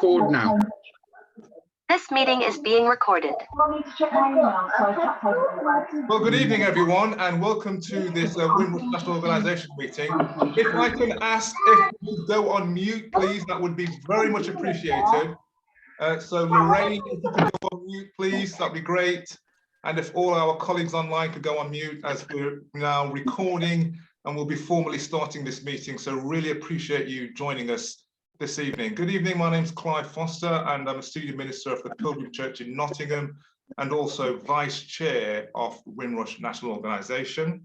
record now. This meeting is being recorded. Well, good evening, everyone, and welcome to this Windrush National Organisation meeting. If I can ask if you go on mute, please, that would be very much appreciated. So Lorraine, if you could go on mute, please, that'd be great. And if all our colleagues online could go on mute, as we're now recording and we'll be formally starting this meeting. So really appreciate you joining us this evening. Good evening, my name's Clive Foster and I'm a student minister of the Pilgrim Church in Nottingham and also Vice Chair of Windrush National Organisation.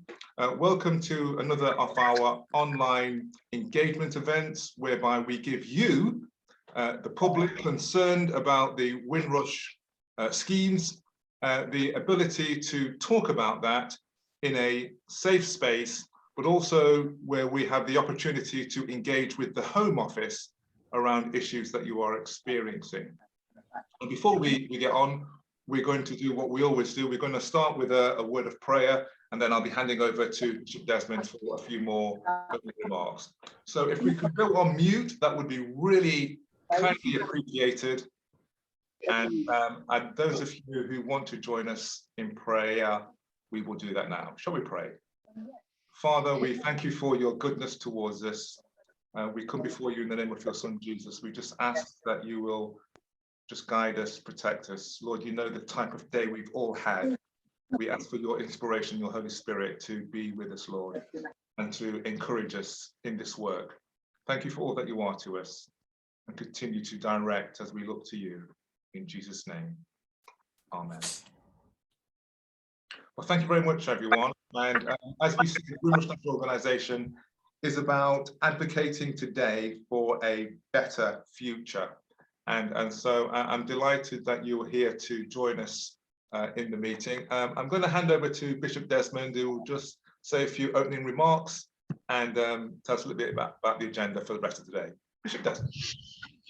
Welcome to another of our online engagement events whereby we give you, the public concerned about the Windrush schemes, the ability to talk about that in a safe space, but also where we have the opportunity to engage with the Home Office around issues that you are experiencing. And before we get on, we're going to do what we always do. We're going to start with a word of prayer, and then I'll be handing over to Bishop Desmond for a few more remarks. So if we could go on mute, that would be really kindly appreciated. And those of you who want to join us in prayer, we will do that now. Shall we pray? Father, we thank you for your goodness towards us. We come before you in the name of your Son, Jesus. We just ask that you will just guide us, protect us. Lord, you know the type of day we've all had. We ask for your inspiration, your Holy Spirit to be with us, Lord, and to encourage us in this work. Thank you for all that you are to us, and continue to direct as we look to you. In Jesus' name, amen. Well, thank you very much, everyone. And as we see, the Windrush National Organisation is about advocating today for a better future. And so I'm delighted that you are here to join us in the meeting. I'm going to hand over to Bishop Desmond, who will just say a few opening remarks and tell us a little bit about the agenda for the rest of the day. Bishop Desmond.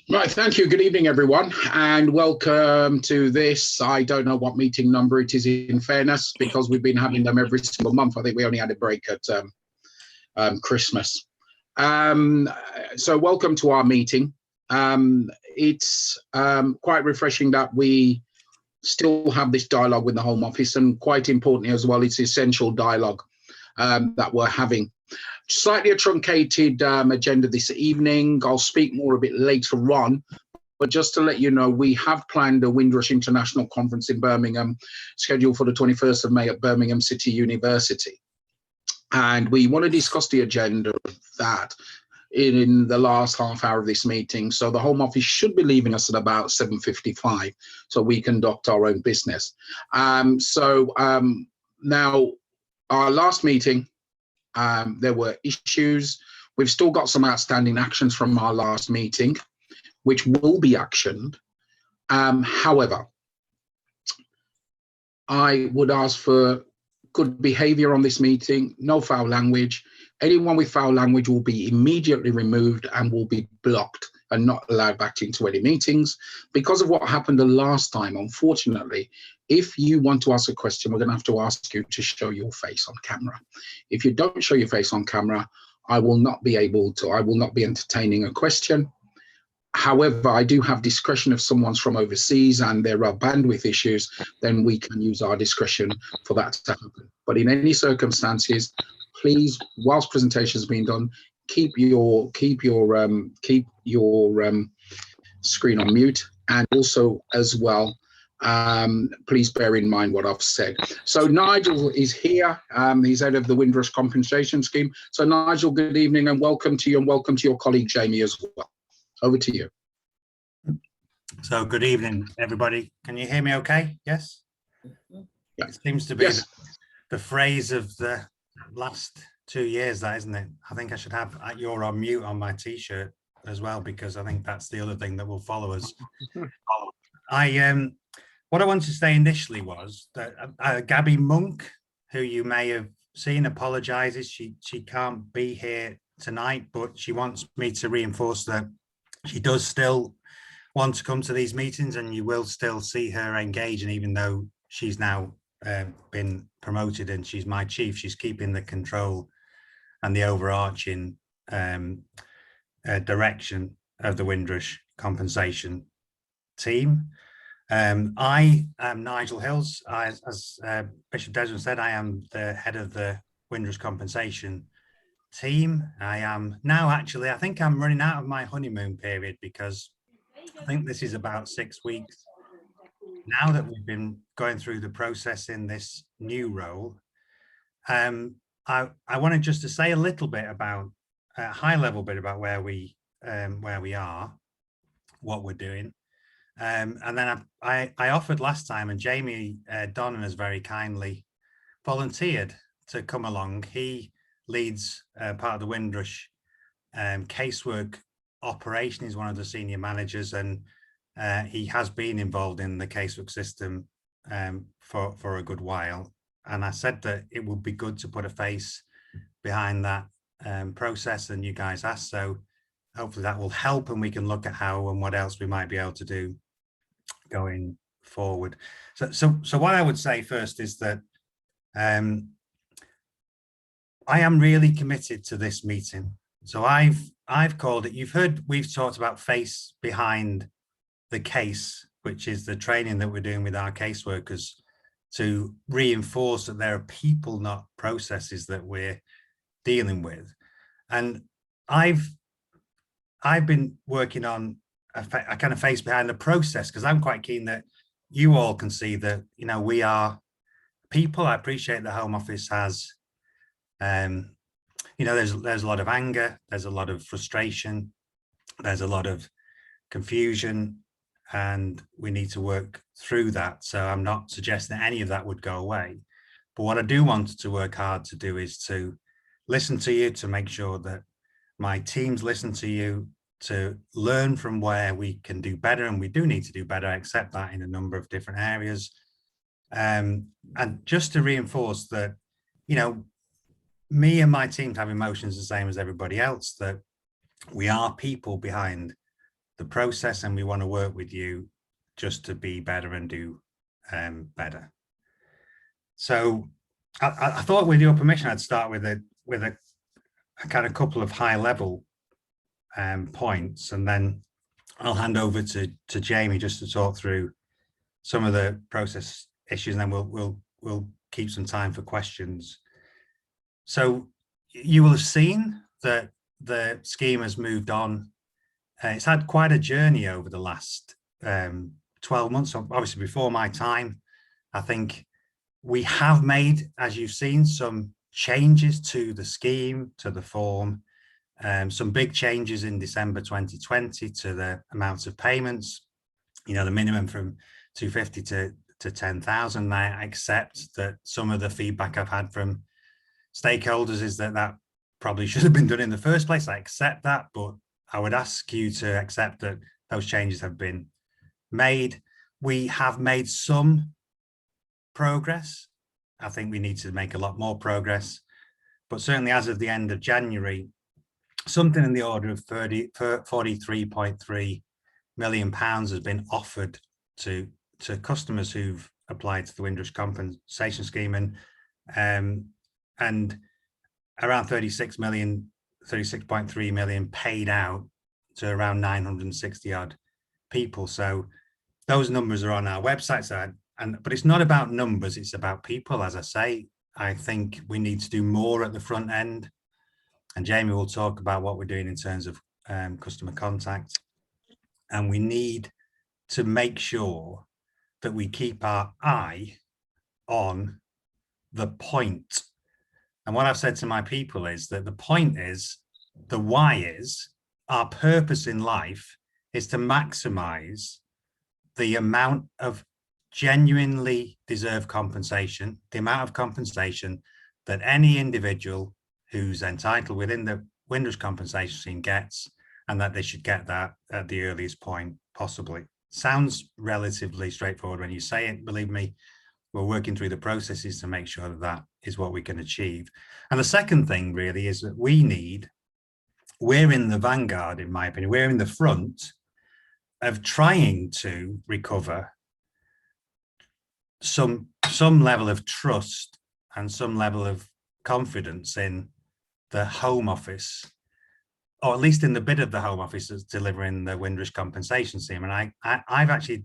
Right, thank you. Good evening, everyone, and welcome to this. I don't know what meeting number it is, in fairness, because we've been having them every single month. I think we only had a break at Christmas. So welcome to our meeting. It's quite refreshing that we still have this dialogue with the Home Office, and quite importantly as well, it's essential dialogue that we're having. Slightly a truncated agenda this evening. I'll speak more a bit later on, but just to let you know, we have planned a Windrush International Conference in Birmingham, scheduled for the 21st of May at Birmingham City University. And we want to discuss the agenda of that in the last half hour of this meeting. So the Home Office should be leaving us at about 7:55, so we conduct our own business. Now, our last meeting, there were issues. We've still got some outstanding actions from our last meeting, which will be actioned. However, I would ask for good behavior on this meeting, no foul language. Anyone with foul language will be immediately removed and will be blocked and not allowed back into any meetings. Because of what happened the last time, unfortunately, if you want to ask a question, we're going to have to ask you to show your face on camera. If you don't show your face on camera, I will not be entertaining a question. However, I do have discretion. If someone's from overseas and there are bandwidth issues, then we can use our discretion for that to happen. But in any circumstances, please, whilst presentations being done, keep your screen on mute, and also as well, please bear in mind what I've said. So Nigel is here. He's head of the Windrush Compensation Scheme. So Nigel, good evening and welcome to you, and welcome to your colleague Jamie as well. Over to you. So good evening, everybody. Can you hear me okay? Yes? Yeah. It seems to be yes. the phrase of the last 2 years, that, isn't it? I think I should have "you're on mute" on my t-shirt as well, because I think that's the other thing that will follow us. What I wanted to say initially was that Gabby Monk, who you may have seen, apologizes. She can't be here tonight, but she wants me to reinforce that she does still want to come to these meetings, and you will still see her engage. And even though she's now been promoted and she's my chief, she's keeping the control and the overarching direction of the Windrush compensation team. I am Nigel Hills. As Bishop Desmond said, I am the head of the Windrush compensation team. I am now actually, I think I'm running out of my honeymoon period, because I think this is about 6 weeks now that we've been going through the process in this new role. I wanted just to say a little bit about a high level bit about where we are, what we're doing. And then I offered last time, and Jamie Donnan has very kindly volunteered to come along. He leads part of the Windrush casework operation. He's one of the senior managers, and he has been involved in the casework system for a good while. And I said that it would be good to put a face behind that process, and you guys asked, so hopefully that will help, and we can look at how and what else we might be able to do going forward. So what I would say first is that I am really committed to this meeting. So I've called it, you've heard, we've talked about face behind the case, which is the training that we're doing with our caseworkers to reinforce that there are people, not processes, that we're dealing with. And I've been working on a kind of face behind the process, because I'm quite keen that you all can see that, you know, we are people. I appreciate the Home Office has, you know, there's a lot of anger, there's a lot of frustration, there's a lot of confusion, and we need to work through that. So I'm not suggesting that any of that would go away. But what I do want to work hard to do is to listen to you, to make sure that my teams listen to you, to learn from where we can do better, and we do need to do better. I accept that in a number of different areas. And just to reinforce that, you know, me and my team have emotions the same as everybody else, that we are people behind the process, and we want to work with you just to be better and do better. So I thought, with your permission, I'd start with a kind of couple of high level points, and then I'll hand over to Jamie just to talk through some of the process issues, and then we'll keep some time for questions. So you will have seen that the scheme has moved on. It's had quite a journey over the last 12 months, obviously before my time. I think we have made, as you've seen, some changes to the scheme, to the form, some big changes in December 2020 to the amounts of payments, you know, the minimum from 250 to 10,000. I accept that some of the feedback I've had from stakeholders is that probably should have been done in the first place. I accept that, but I would ask you to accept that those changes have been made. We have made some progress. I think we need to make a lot more progress, but certainly as of the end of January, something in the order of 43.3 million pounds has been offered to customers who've applied to the Windrush compensation scheme, and around 36.3 million paid out to around 960 odd people. So those numbers are on our website. So but it's not about numbers, it's about people. As I say, I think we need to do more at the front end, and Jamie will talk about what we're doing in terms of customer contact. And we need to make sure that we keep our eye on the point. And what I've said to my people is that the point is, the why is, our purpose in life is to maximize the amount of genuinely deserved compensation, the amount of compensation that any individual who's entitled within the Windrush compensation scheme gets, and that they should get that at the earliest point possibly. Sounds relatively straightforward when you say it. Believe me, we're working through the processes to make sure that that is what we can achieve. And the second thing really is that we're in the vanguard, in my opinion, we're in the front of trying to recover some level of trust and some level of confidence in the Home Office or at least in the bit of the Home Office that's delivering the Windrush compensation scheme. And I've actually,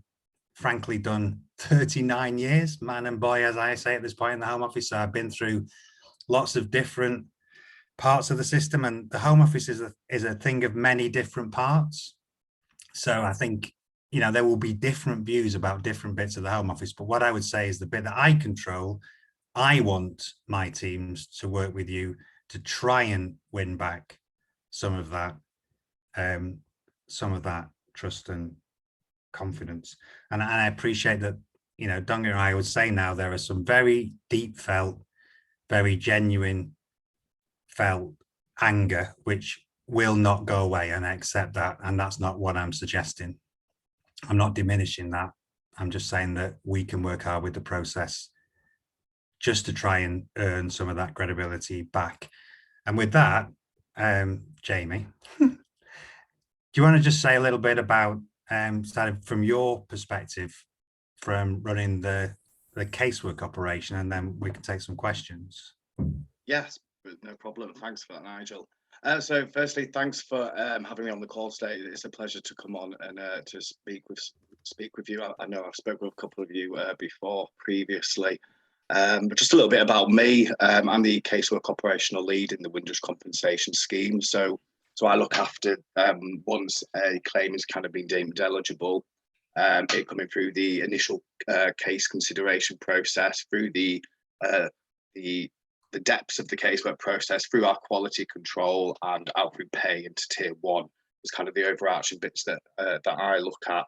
frankly, done 39 years, man and boy, as I say at this point in the Home Office. So I've been through lots of different parts of the system, and the Home Office is a thing of many different parts. So I think, you know, there will be different views about different bits of the Home Office. But what I would say is the bit that I control, I want my teams to work with you to try and win back some of that trust and confidence. And I appreciate that, you know, don't get me wrong, I would say now there are some very deep felt, very genuine felt anger, which will not go away, and I accept that. And that's not what I'm suggesting. I'm not diminishing that. I'm just saying that we can work hard with the process just to try and earn some of that credibility back. And with that, Jamie, do you want to just say a little bit about, started from your perspective, from running the casework operation, and then we can take some questions. Yes, no problem. Thanks for that, Nigel. So firstly, thanks for having me on the call today. It's a pleasure to come on and to speak with you. I know I've spoken with a couple of you before previously, but just a little bit about me. I'm the casework operational lead in the Windrush compensation scheme. So I look after once a claim has kind of been deemed eligible, it coming through the initial case consideration process, through the depths of the casework process, through our quality control, and out through pay into tier 1 is kind of the overarching bits that I look at.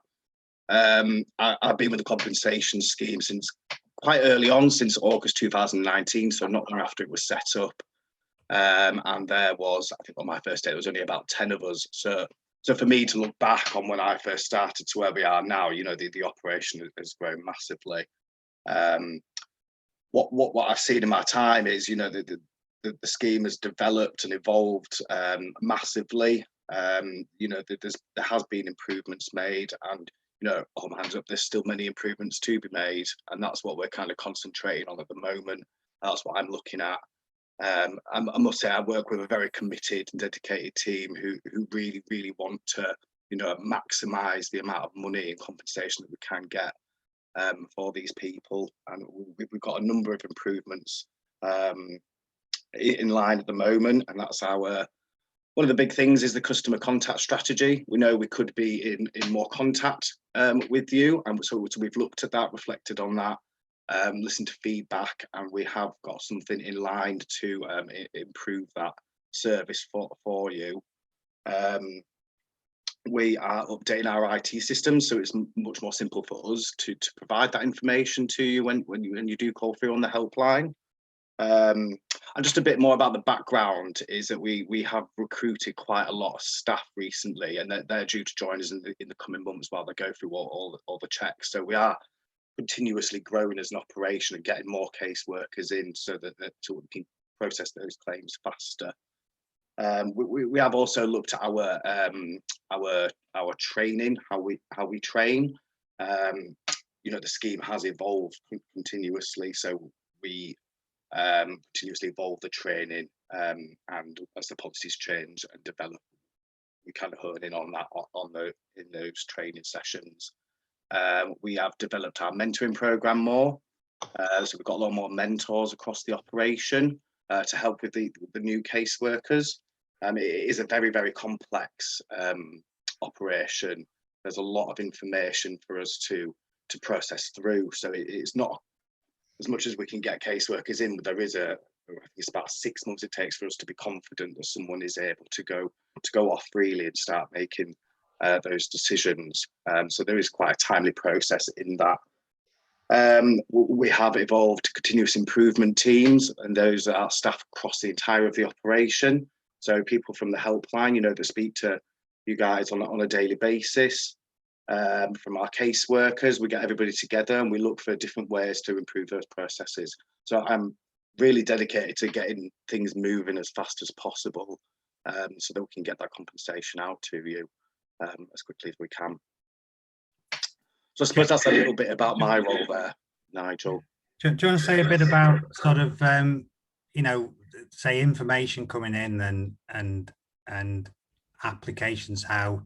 I've been with the compensation scheme since quite early on, since August 2019, so not long after it was set up. And there was, I think on my first day, there was only about 10 of us. So for me to look back on when I first started to where we are now, you know, the operation has grown massively. What I've seen in my time is, you know, the scheme has developed and evolved massively. You know, there has been improvements made, and, you know, all hands up, there's still many improvements to be made, and that's what we're kind of concentrating on at the moment. That's what I'm looking at. I must say I work with a very committed and dedicated team who really, really want to, you know, maximise the amount of money and compensation that we can get for these people, and we've got a number of improvements in line at the moment, and that's our one of the big things is the customer contact strategy. We know we could be in more contact with you, and so we've looked at that, reflected on that, listened to feedback, and we have got something in line to improve that service for you. We are updating our IT systems, so it's much more simple for us to provide that information to you when you do call through on the helpline. And just a bit more about the background is that we have recruited quite a lot of staff recently, and they're due to join us in the coming months while they go through all the checks. So we are continuously growing as an operation and getting more caseworkers in so that we can process those claims faster. We have also looked at our training, how we train. You know, the scheme has evolved continuously, so we continuously evolve the training, and as the policies change and develop, we kind of hone in on that in those training sessions. We have developed our mentoring program more, so we've got a lot more mentors across the operation to help with the new caseworkers. It is a very, very complex operation. There's a lot of information for us to process through, so it's not as much as we can get caseworkers in, but there is I think it's about 6 months it takes for us to be confident that someone is able to go off freely and start making those decisions. So there is quite a timely process in that. We have evolved continuous improvement teams, and those are staff across the entire of the operation. So people from the helpline, you know, that speak to you guys on a daily basis. From our caseworkers, we get everybody together and we look for different ways to improve those processes. So I'm really dedicated to getting things moving as fast as possible, so that we can get that compensation out to you as quickly as we can. So I suppose that's a little bit about my role there, Nigel. Do you want to say a bit about sort of, you know, say information coming in and applications, how,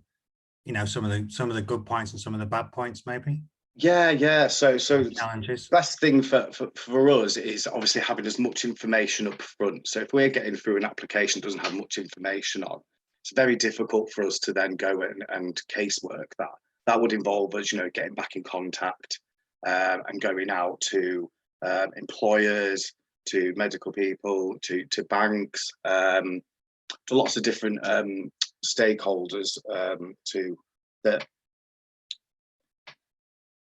you know, some of the good points and some of the bad points, maybe? Yeah. So Challenges. best thing for us is obviously having as much information up front. So if we're getting through an application that doesn't have much information on, it's very difficult for us to then go and casework that. That would involve us, you know, getting back in contact and going out to employers, to medical people, to banks, to lots of different stakeholders, that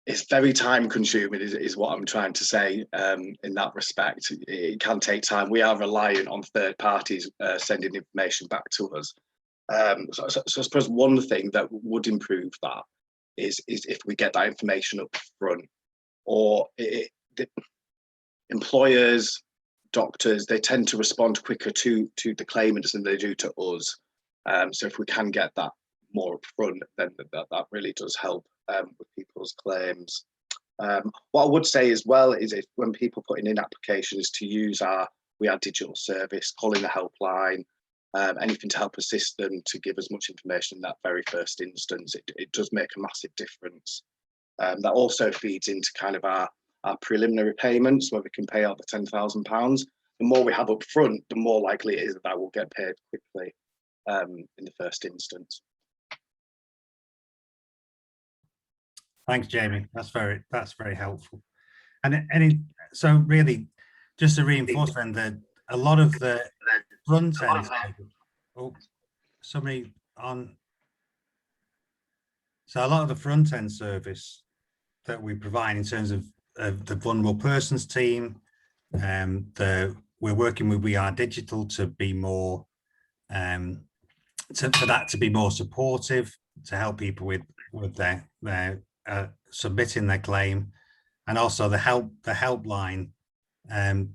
it's very time consuming is what I'm trying to say in that respect. It can take time. We are reliant on third parties sending information back to us. So I suppose one thing that would improve that is if we get that information up front, or the employers, doctors, they tend to respond quicker to the claimants than they do to us. So if we can get that more up front, then that really does help with people's claims. What I would say as well is if when people putting in applications to use our digital service, calling the helpline, anything to help assist them to give as much information in that very first instance, it does make a massive difference. That also feeds into kind of our preliminary payments, where we can pay out the £10,000. The more we have up front, the more likely it is that will get paid quickly in the first instance. Thanks, Jamie. That's very helpful. So really, just to reinforce then that a lot of the front end. Oh, somebody on. So a lot of the front end service that we provide in terms of the vulnerable persons team, we're working with We Are Digital to be more for that to be more supportive, to help people with their submitting their claim, and also the helpline.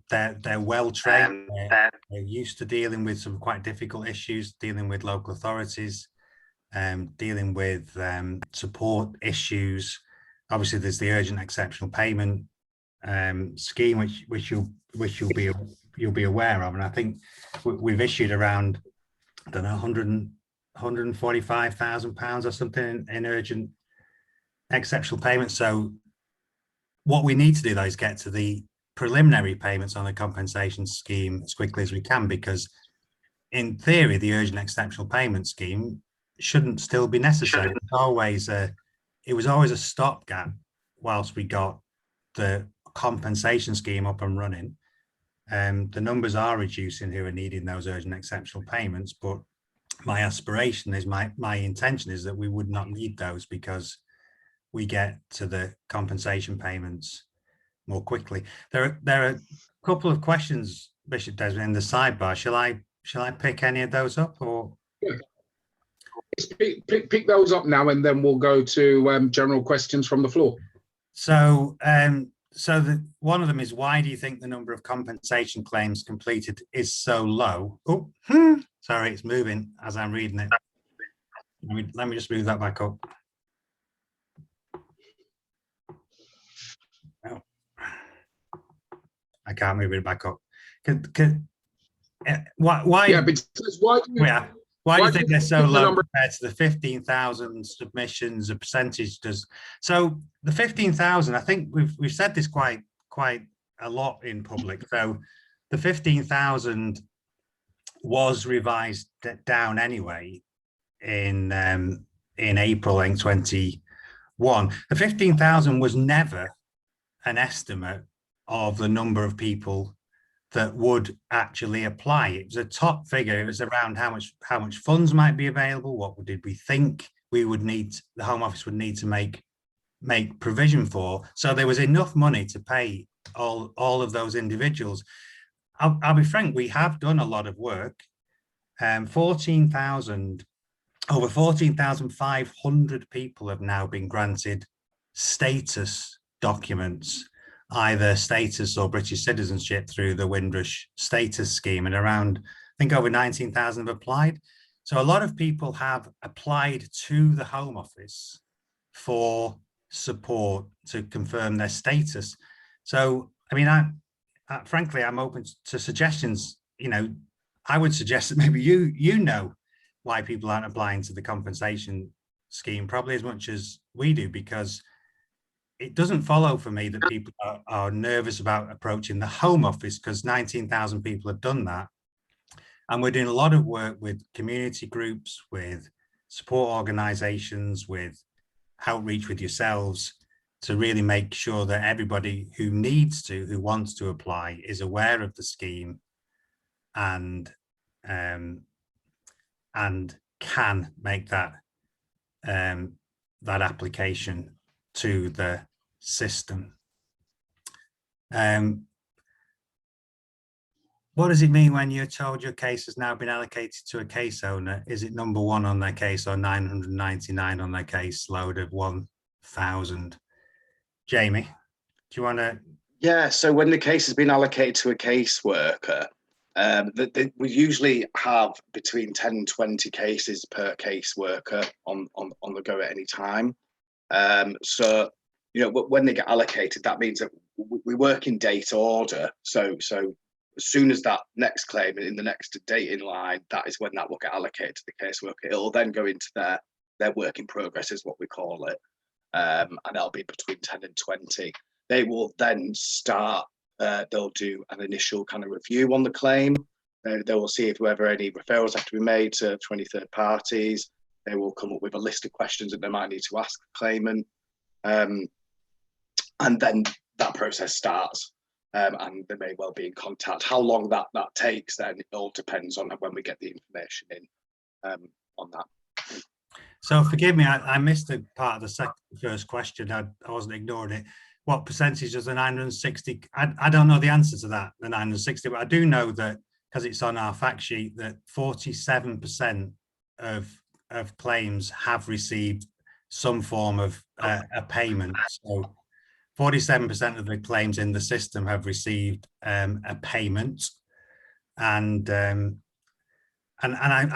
They're well trained. They're used to dealing with some quite difficult issues, dealing with local authorities, dealing with support issues. Obviously, there's the urgent exceptional payment scheme, which you'll be aware of, and I think we've issued around, I don't know, £145,000 or something in urgent exceptional payments. So what we need to do though is get to the preliminary payments on the compensation scheme as quickly as we can, because in theory the urgent exceptional payment scheme shouldn't still be necessary. It was always a stopgap whilst we got the compensation scheme up and running. The numbers are reducing who are needing those urgent exceptional payments, but my aspiration is, my intention is that we would not need those, because we get to the compensation payments more quickly. There are a couple of questions, Bishop Desmond, in the sidebar. Shall I pick any of those up, or? Yeah. Pick those up now, and then we'll go to general questions from the floor. So, one of them is, why do you think the number of compensation claims completed is so low? Oh, sorry, it's moving as I'm reading it. Let me just move that back up. Oh, I can't move it back up. Why? Yeah, but why do you think they're so low compared to the 15,000 submissions? A percentage does. So the 15,000, I think we've said this quite a lot in public. So the 15,000 was revised down anyway in April 2021. The 15,000 was never an estimate of the number of people that would actually apply. It was a top figure. It was around how much funds might be available. What did we think we would need, the Home Office would need to make provision for? So there was enough money to pay all of those individuals. I'll be frank, we have done a lot of work. Over 14,500 people have now been granted status documents, either status or British citizenship, through the Windrush status scheme, and around, I think, over 19,000 have applied. So a lot of people have applied to the Home Office for support to confirm their status. So, I mean, frankly, I'm open to suggestions. You know, I would suggest that maybe you know why people aren't applying to the compensation scheme probably as much as we do, because it doesn't follow for me that people are nervous about approaching the Home Office, because 19,000 people have done that. And we're doing a lot of work with community groups, with support organisations, with outreach with yourselves, to really make sure that everybody who wants to apply is aware of the scheme and can make that that application to the system. What does it mean when you're told your case has now been allocated to a case owner? Is it number 1 on their case or 999 on their case load of 1,000? Jamie, do you want to? Yeah, so when the case has been allocated to a caseworker, we usually have between 10 and 20 cases per caseworker on the go at any time. So, you know, when they get allocated, that means that we work in date order. So as soon as that next claim in the next date in line, that is when that will get allocated to the caseworker. It'll then go into their work in progress, is what we call it. And that'll be between 10 and 20. They will then start, they'll do an initial kind of review on the claim. They will see if whether any referrals have to be made to 20 third parties. They will come up with a list of questions that they might need to ask the claimant. And then that process starts. And they may well be in contact. How long that takes, then it all depends on when we get the information in on that. So forgive me, I missed a part of the first question. I wasn't ignoring it. What percentage of the 960? I don't know the answer to that, the 960, but I do know that, because it's on our fact sheet, that 47% of claims have received some form of a payment. So 47% of the claims in the system have received a payment, and I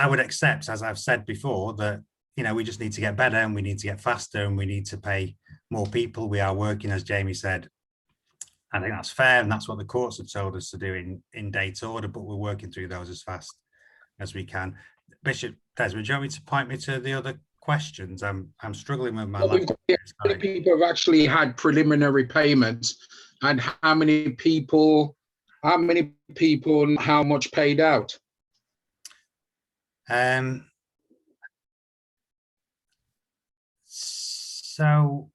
would accept, as I've said before, that, you know, we just need to get better and we need to get faster and we need to pay more people. We are working, as Jamie said. I think that's fair, and that's what the courts have told us to do in date order, but we're working through those as fast as we can. Bishop Desmond, do you want me to point me to the other questions? I'm struggling with my How many people have actually had preliminary payments, and how many people, how much paid out? So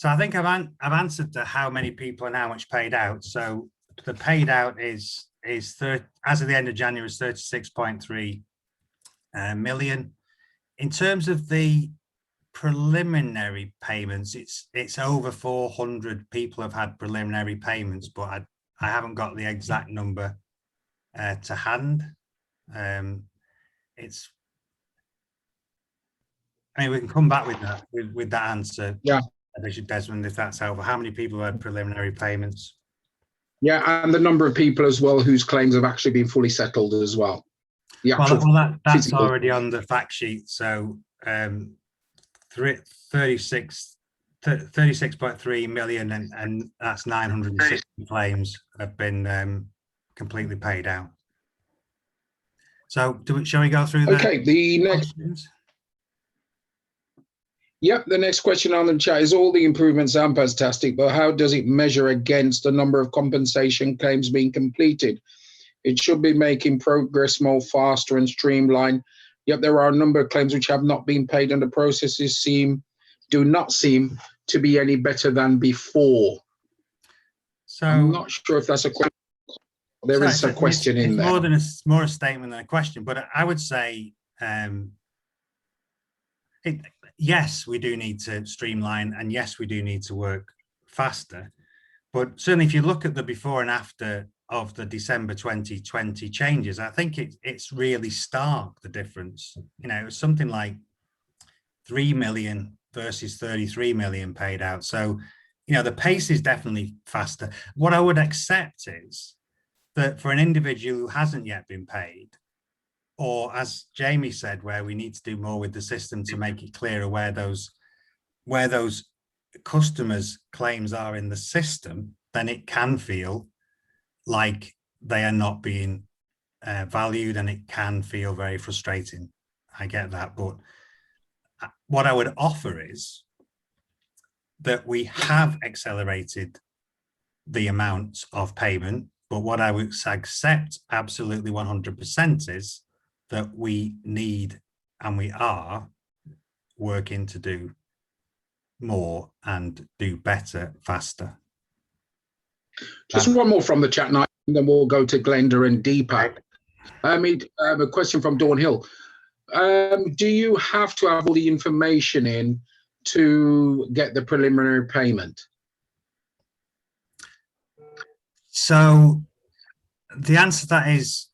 I think I've answered the how many people and how much paid out. So the paid out is as of the end of January is 36.3 million. In terms of the preliminary payments, it's over 400 people have had preliminary payments, but I haven't got the exact number to hand. I mean, we can come back with that with that answer. Yeah, Bishop Desmond, if that's helpful. How many people have had preliminary payments? Yeah, and the number of people as well whose claims have actually been fully settled as well. That's already on the fact sheet. So 36.3 million, and that's 960 claims have been completely paid out. So shall we go through the next questions? Yep, the next question on the chat is: all the improvements are fantastic, but how does it measure against the number of compensation claims being completed? It should be making progress more faster and streamlined. Yet there are a number of claims which have not been paid, and the processes do not seem to be any better than before. So I'm not sure if that's a question. There is a question in there. It's more a statement than a question, but I would say yes, we do need to streamline, and yes, we do need to work faster. But certainly if you look at the before and after of the December 2020 changes, I think it's really stark, the difference. You know, it was something like 3 million versus 33 million paid out. So, you know, the pace is definitely faster. What I would accept is that for an individual who hasn't yet been paid, or as Jamie said, where we need to do more with the system to make it clearer where those customers' claims are in the system, then it can feel like they are not being valued, and it can feel very frustrating. I get that, but what I would offer is that we have accelerated the amount of payment, but what I would accept absolutely 100% is that we need and we are working to do more and do better faster. Just one more from the chat now, and then we'll go to Glenda and Deepak. A question from Dawn Hill. Do you have to have all the information in to get the preliminary payment? So the answer to that is,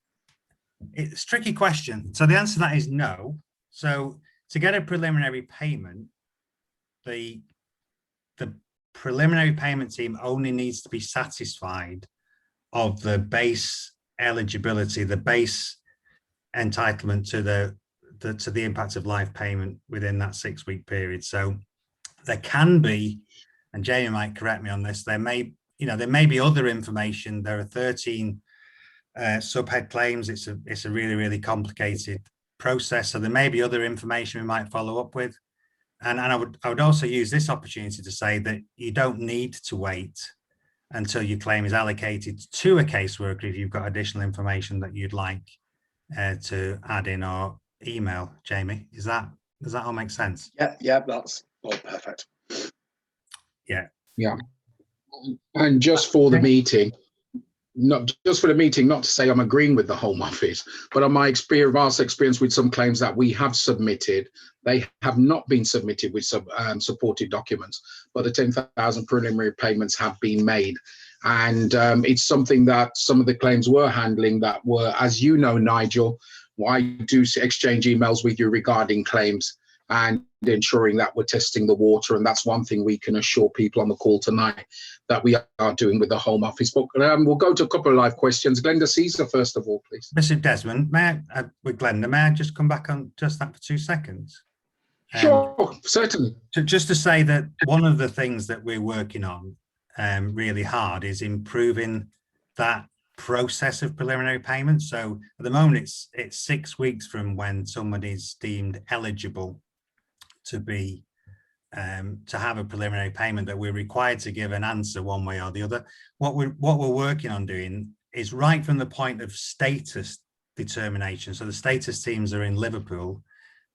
it's a tricky question. So the answer to that is no. So to get a preliminary payment, the preliminary payment team only needs to be satisfied of the base eligibility, the base entitlement to the impact of life payment within that 6-week period. So there can be, and Jamie might correct me on this, there may be other information. There are 13 subhead claims. It's a really, really complicated process. So there may be other information we might follow up with. And I would also use this opportunity to say that you don't need to wait until your claim is allocated to a caseworker if you've got additional information that you'd like to add in or email. Jamie, does that all make sense? Yeah, that's all perfect. Yeah. And just for the meeting, not to say I'm agreeing with the Home Office, but on my vast experience with some claims that we have submitted, they have not been submitted with some supported documents, but the 10,000 preliminary payments have been made. And it's something that some of the claims were handling that were, as you know, Nigel, I do exchange emails with you regarding claims and ensuring that we're testing the water. And that's one thing we can assure people on the call tonight that we are doing with the Home Office. But we'll go to a couple of live questions. Glenda Caesar, first of all, please. Mr. Desmond, with Glenda, may I just come back on just that for 2 seconds? Sure, certainly. Just to say that one of the things that we're working on really hard is improving that process of preliminary payments. So at the moment, it's 6 weeks from when somebody's deemed eligible to be to have a preliminary payment that we're required to give an answer one way or the other. What we're working on doing is right from the point of status determination. So the status teams are in Liverpool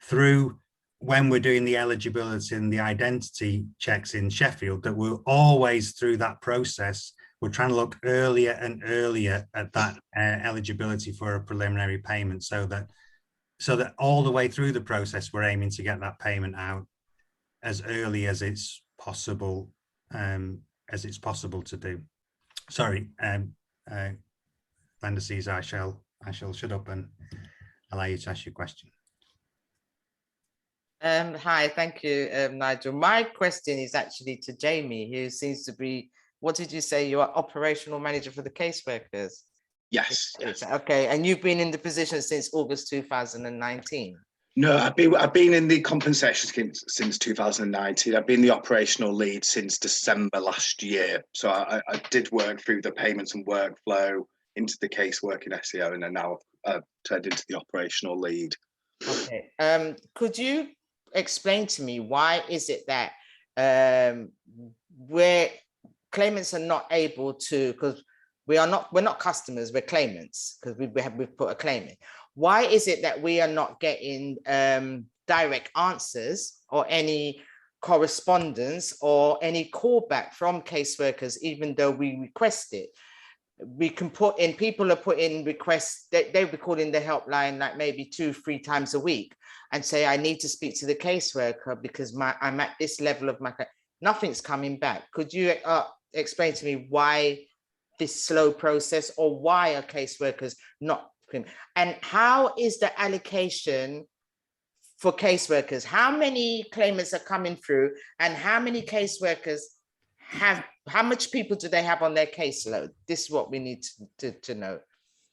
through when we're doing the eligibility and the identity checks in Sheffield, that we're always through that process. We're trying to look earlier and earlier at that eligibility for a preliminary payment, so that all the way through the process, we're aiming to get that payment out as early as it's possible, to do. Sorry, Glenda Caesar, I shall shut up and allow you to ask your question. Hi, thank you, Nigel. My question is actually to Jamie, who seems to be, what did you say? You are operational manager for the caseworkers? Yes. Okay, and you've been in the position since August 2019? No, I've been in the compensation scheme since 2019. I've been the operational lead since December last year. So I did work through the payments and workflow into the casework in SEO, and then now I've turned into the operational lead. Okay. Could you explain to me why is it that where claimants are not able to, because we're not customers, we're claimants, because we've put a claim in. Why is it that we are not getting direct answers or any correspondence or any callback from caseworkers, even though we request it? We can put in, people are putting requests, they'll be calling the helpline like maybe 2-3 times a week and say, I need to speak to the caseworker because I'm at this level of my, nothing's coming back. Could you explain to me why this slow process, or why are caseworkers not? And how is the allocation for caseworkers? How many claimants are coming through, and how many caseworkers have, how much people do they have on their caseload? This is what we need to know.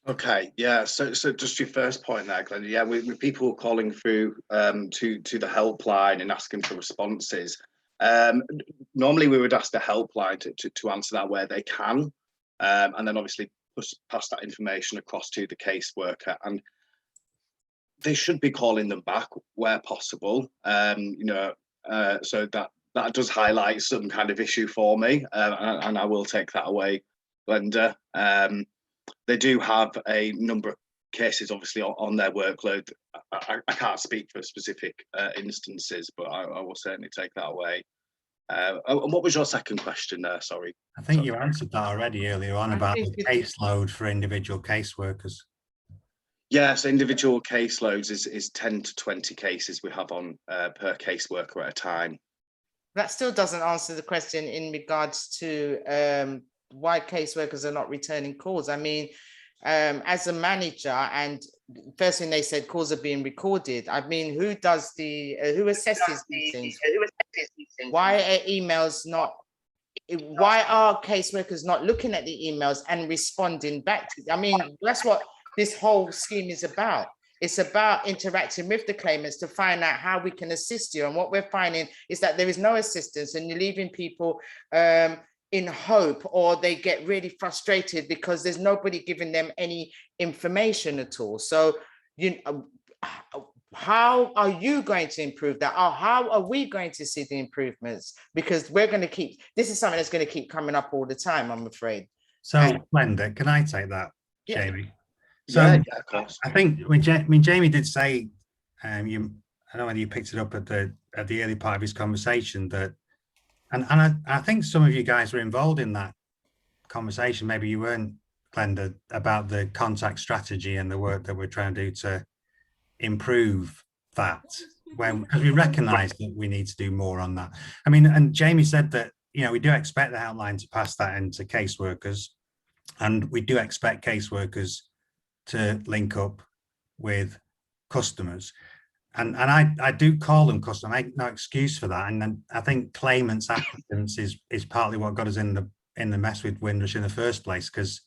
Okay, yeah, so just your first point there, Glenn, yeah, with people calling through to the helpline and asking for responses, normally we would ask the helpline to answer that where they can, and then obviously pass that information across to the caseworker, and they should be calling them back where possible. So that does highlight some kind of issue for me, and I will take that away, Glenda. They do have a number of cases, obviously, on their workload. I can't speak for specific instances, but I will certainly take that away. And what was your second question there? Sorry. I think you answered that already earlier on about the caseload for individual caseworkers. Yes, individual caseloads is 10 to 20 cases we have on per caseworker at a time. That still doesn't answer the question in regards to why caseworkers are not returning calls. I mean, as a manager, and first thing they said, calls are being recorded. I mean, who does the, who assesses these things? Why are emails not, why are caseworkers not looking at the emails and responding back to, I mean, that's what this whole scheme is about. It's about interacting with the claimants to find out how we can assist you. And what we're finding is that there is no assistance, and you're leaving people in hope, or they get really frustrated because there's nobody giving them any information at all. So, how are you going to improve that? Or how are we going to see the improvements? Because we're going to keep, this is something that's going to keep coming up all the time, I'm afraid. So, Glenda, can I take that, Yeah. Jamie? So, Yeah, of course. I think when Jamie did say, I don't know whether you picked it up at the early part of his conversation, that, and I think some of you guys were involved in that conversation. Maybe you weren't, Glenda, about the contact strategy and the work that we're trying to do to improve that, because we recognise that we need to do more on that. I mean, and Jamie said that, we do expect the outline to pass that into caseworkers, and we do expect caseworkers to link up with customers. And I do call them customers. I make no excuse for that. And then I think claimants, applicants is partly what got us in the mess with Windrush in the first place, because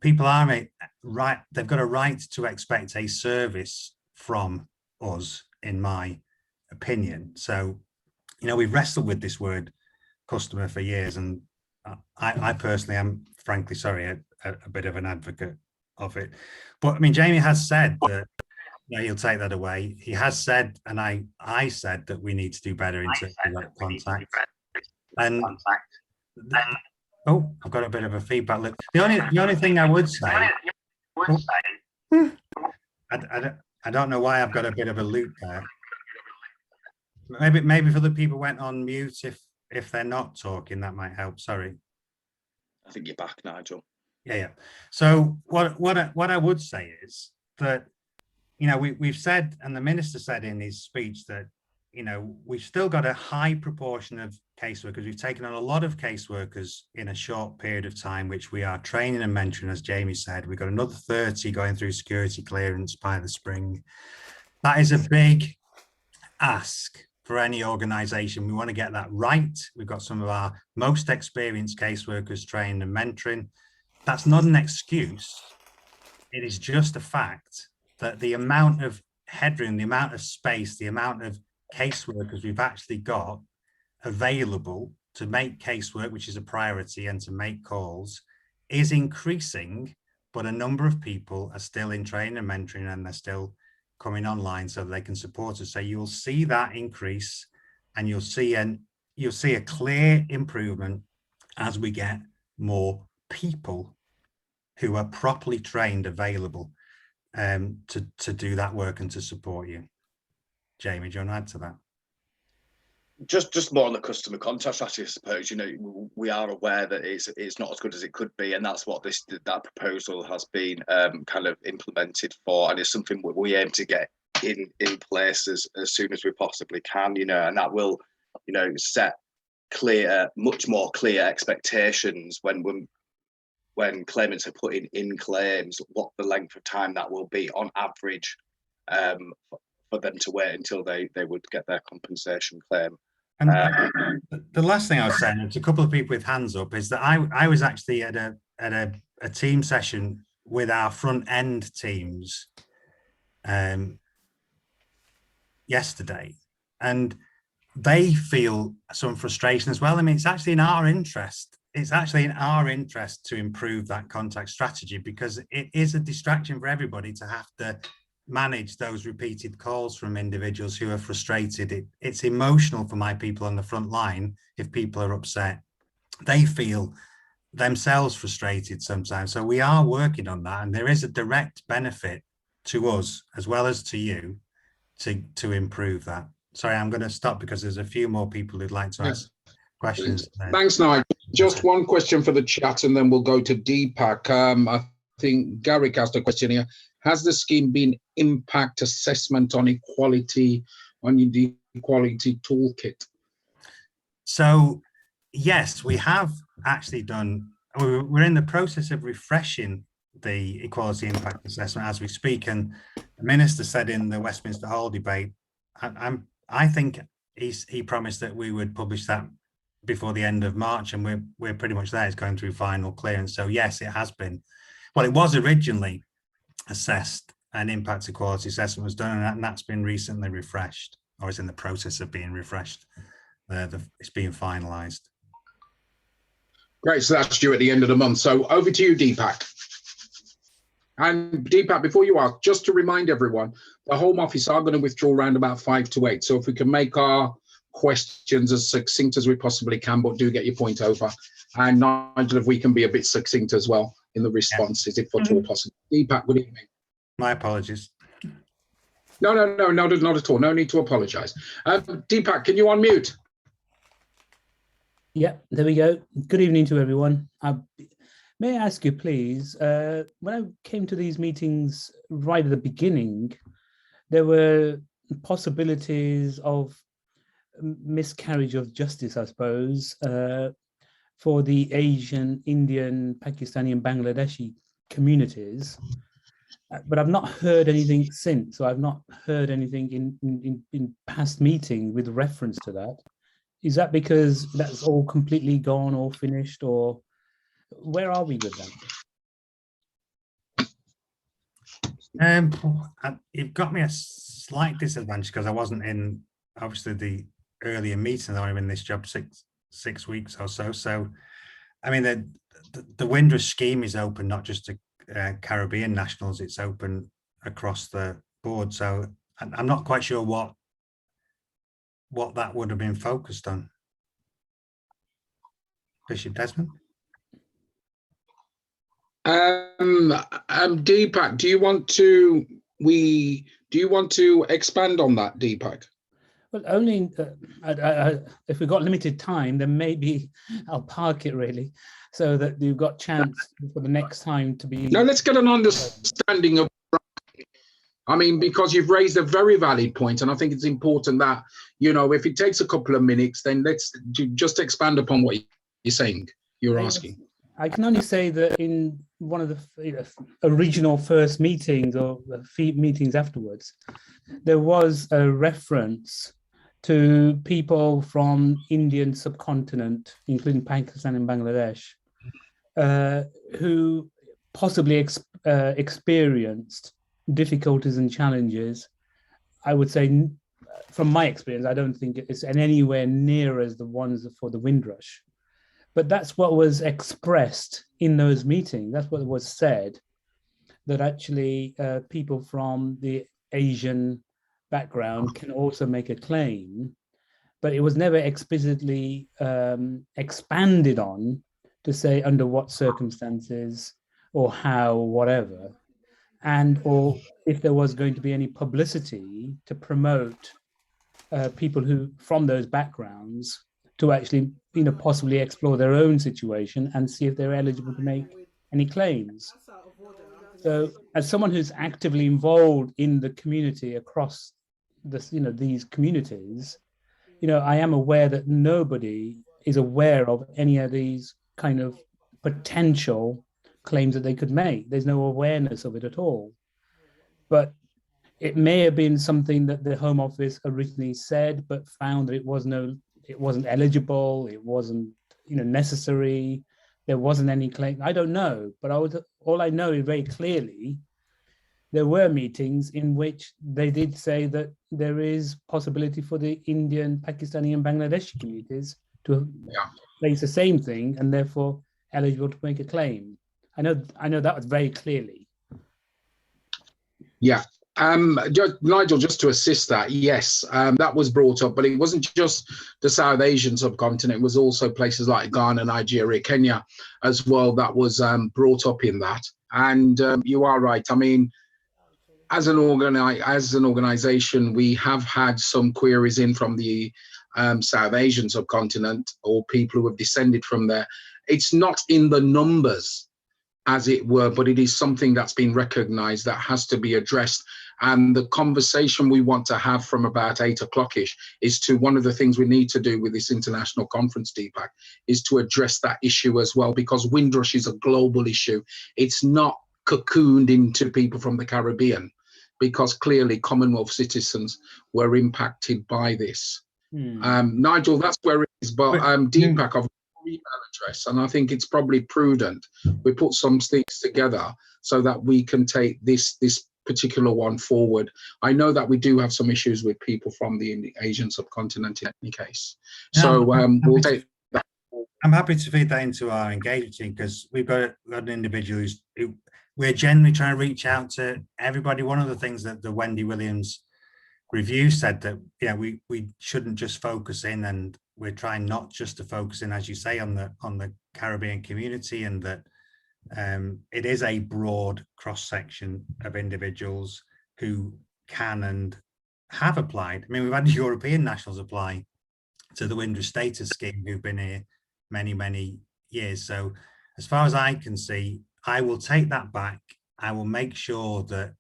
people are right. They've got a right to expect a service from us, in my opinion. So, we've wrestled with this word customer for years, and I personally am, frankly, sorry, a bit of an advocate of it. But I mean, Jamie has said that he'll take that away. He has said, and I said, that we need to do better in terms of that contact. And oh, I've got a bit of a feedback loop. The only thing I would say, I don't know why I've got a bit of a loop there. Maybe if other people went on mute, if they're not talking, that might help. Sorry. I think you're back, Nigel. Yeah. So what I would say is that, we've said, and the minister said in his speech, that, we've still got a high proportion of caseworkers. We've taken on a lot of caseworkers in a short period of time, which we are training and mentoring, as Jamie said. We've got another 30 going through security clearance by the spring. That is a big ask for any organisation. We want to get that right. We've got some of our most experienced caseworkers trained and mentoring. That's not an excuse. It is just a fact that the amount of headroom, the amount of space, the amount of caseworkers we've actually got available to make casework, which is a priority, and to make calls, is increasing, but a number of people are still in training and mentoring, and they're still coming online so they can support us. So you'll see that increase, and you'll see a clear improvement as we get more people who are properly trained available to do that work and to support you. Jamie, do you want to add to that? Just more on the customer contact strategy, I suppose. We are aware that it's not as good as it could be, and that's what that proposal has been kind of implemented for, and it's something we aim to get in place as soon as we possibly can. And that will, set much more clear expectations when claimants are putting in claims, what the length of time that will be on average for them to wait until they would get their compensation claim. And the last thing I was saying, there's a couple of people with hands up, is that I was actually at a team session with our front end teams yesterday, and they feel some frustration as well. I mean, it's actually in our interest it's actually in our interest to improve that contact strategy, because it is a distraction for everybody to have to manage those repeated calls from individuals who are frustrated. It's emotional for my people on the front line. If people are upset, they feel themselves frustrated sometimes. So we are working on that, and there is a direct benefit to us as well as to you to improve that. Sorry, I'm going to stop because there's a few more people who'd like to ask questions. Thanks, Nigel. Just one question for the chat, and then we'll go to Deepak. I think Garrick asked a question here. Has the scheme been impact assessment on equality, on the equality toolkit? So, yes, we have actually done, we're in the process of refreshing the equality impact assessment as we speak. And the minister said in the Westminster Hall debate, I think he promised that we would publish that before the end of March, and we're pretty much there. It's going through final clearance. So yes, it has been. Well, it was originally assessed, an impact equality assessment was done, and that's been recently refreshed, or is in the process of being refreshed. It's being finalised. Great, so that's due at the end of the month. So over to you, Deepak. And Deepak, before you ask, just to remind everyone, the Home Office are going to withdraw around about 5 to 8. So if we can make our questions as succinct as we possibly can, but do get your point over. And Nigel, if we can be a bit succinct as well in the responses, if at all possible. Deepak, good evening. My apologies. No, not at all. No need to apologise. Deepak, can you unmute? Yeah, there we go. Good evening to everyone. May I ask you, please, when I came to these meetings right at the beginning, there were possibilities of miscarriage of justice, I suppose, for the Asian, Indian, Pakistani and Bangladeshi communities. But I've not heard anything since. So I've not heard anything in past meetings with reference to that. Is that because that's all completely gone or finished, or where are we with that? It got me a slight disadvantage because I wasn't in, obviously, the earlier meetings. I'm in this job six weeks or so. So, I mean, the Windrush scheme is open not just to Caribbean nationals; it's open across the board. So, I'm not quite sure what that would have been focused on. Bishop Desmond. Deepak, do you want to expand on that, Deepak? Well, only if we've got limited time, then maybe I'll park it really, so that you've got chance for the next time to be. No, let's get an understanding of. I mean, because you've raised a very valid point, and I think it's important that, you know, if it takes a couple of minutes, then let's just expand upon what you're saying. You're asking. I can only say that in one of the original first meetings or meetings afterwards, there was a reference to people from Indian subcontinent, including Pakistan and Bangladesh, who possibly experienced difficulties and challenges. I would say, from my experience, I don't think it's anywhere near as the ones for the Windrush. But that's what was expressed in those meetings. That's what was said, that actually people from the Asian background can also make a claim, but it was never explicitly expanded on to say under what circumstances or how, whatever. And or if there was going to be any publicity to promote people who from those backgrounds to actually, you know, possibly explore their own situation and see if they're eligible to make any claims. So, as someone who's actively involved in the community across this, you know, these communities, you know, I am aware that nobody is aware of any of these kind of potential claims that they could make. There's no awareness of it at all. But it may have been something that the Home Office originally said, but found that it wasn't eligible, it wasn't, you know, necessary, there wasn't any claim. I don't know, but all I know is very clearly there were meetings in which they did say that there is possibility for the Indian, Pakistani and Bangladeshi communities to Yeah. face the same thing and therefore eligible to make a claim. I know that was very clearly. Yeah. Nigel, just to assist that, yes, that was brought up, but it wasn't just the South Asian subcontinent, it was also places like Ghana, Nigeria, Kenya as well that was brought up in that. And you are right. I mean, as an organization, we have had some queries in from the South Asian subcontinent or people who have descended from there. It's not in the numbers, as it were, but it is something that's been recognized that has to be addressed. And the conversation we want to have from about 8 o'clock-ish is to, one of the things we need to do with this international conference, Deepak, is to address that issue as well, because Windrush is a global issue. It's not cocooned into people from the Caribbean, because clearly Commonwealth citizens were impacted by this. Nigel, that's where it is, but Deepak, I've email address, and I think it's probably prudent we put some things together so that we can take this particular one forward. I know that we do have some issues with people from the Asian subcontinent in any case, so we'll take that. I'm happy to feed that into our engagement team, because we've got an individual who we're generally trying to reach out to everybody. One of the things that the Wendy Williams review said, that we shouldn't just focus in, and we're trying not just to focus in, as you say, on the Caribbean community, and that it is a broad cross-section of individuals who can and have applied. I mean, we've had European nationals apply to the Windrush status scheme who've been here many years. So as far as I can see, I will take that back. I will make sure that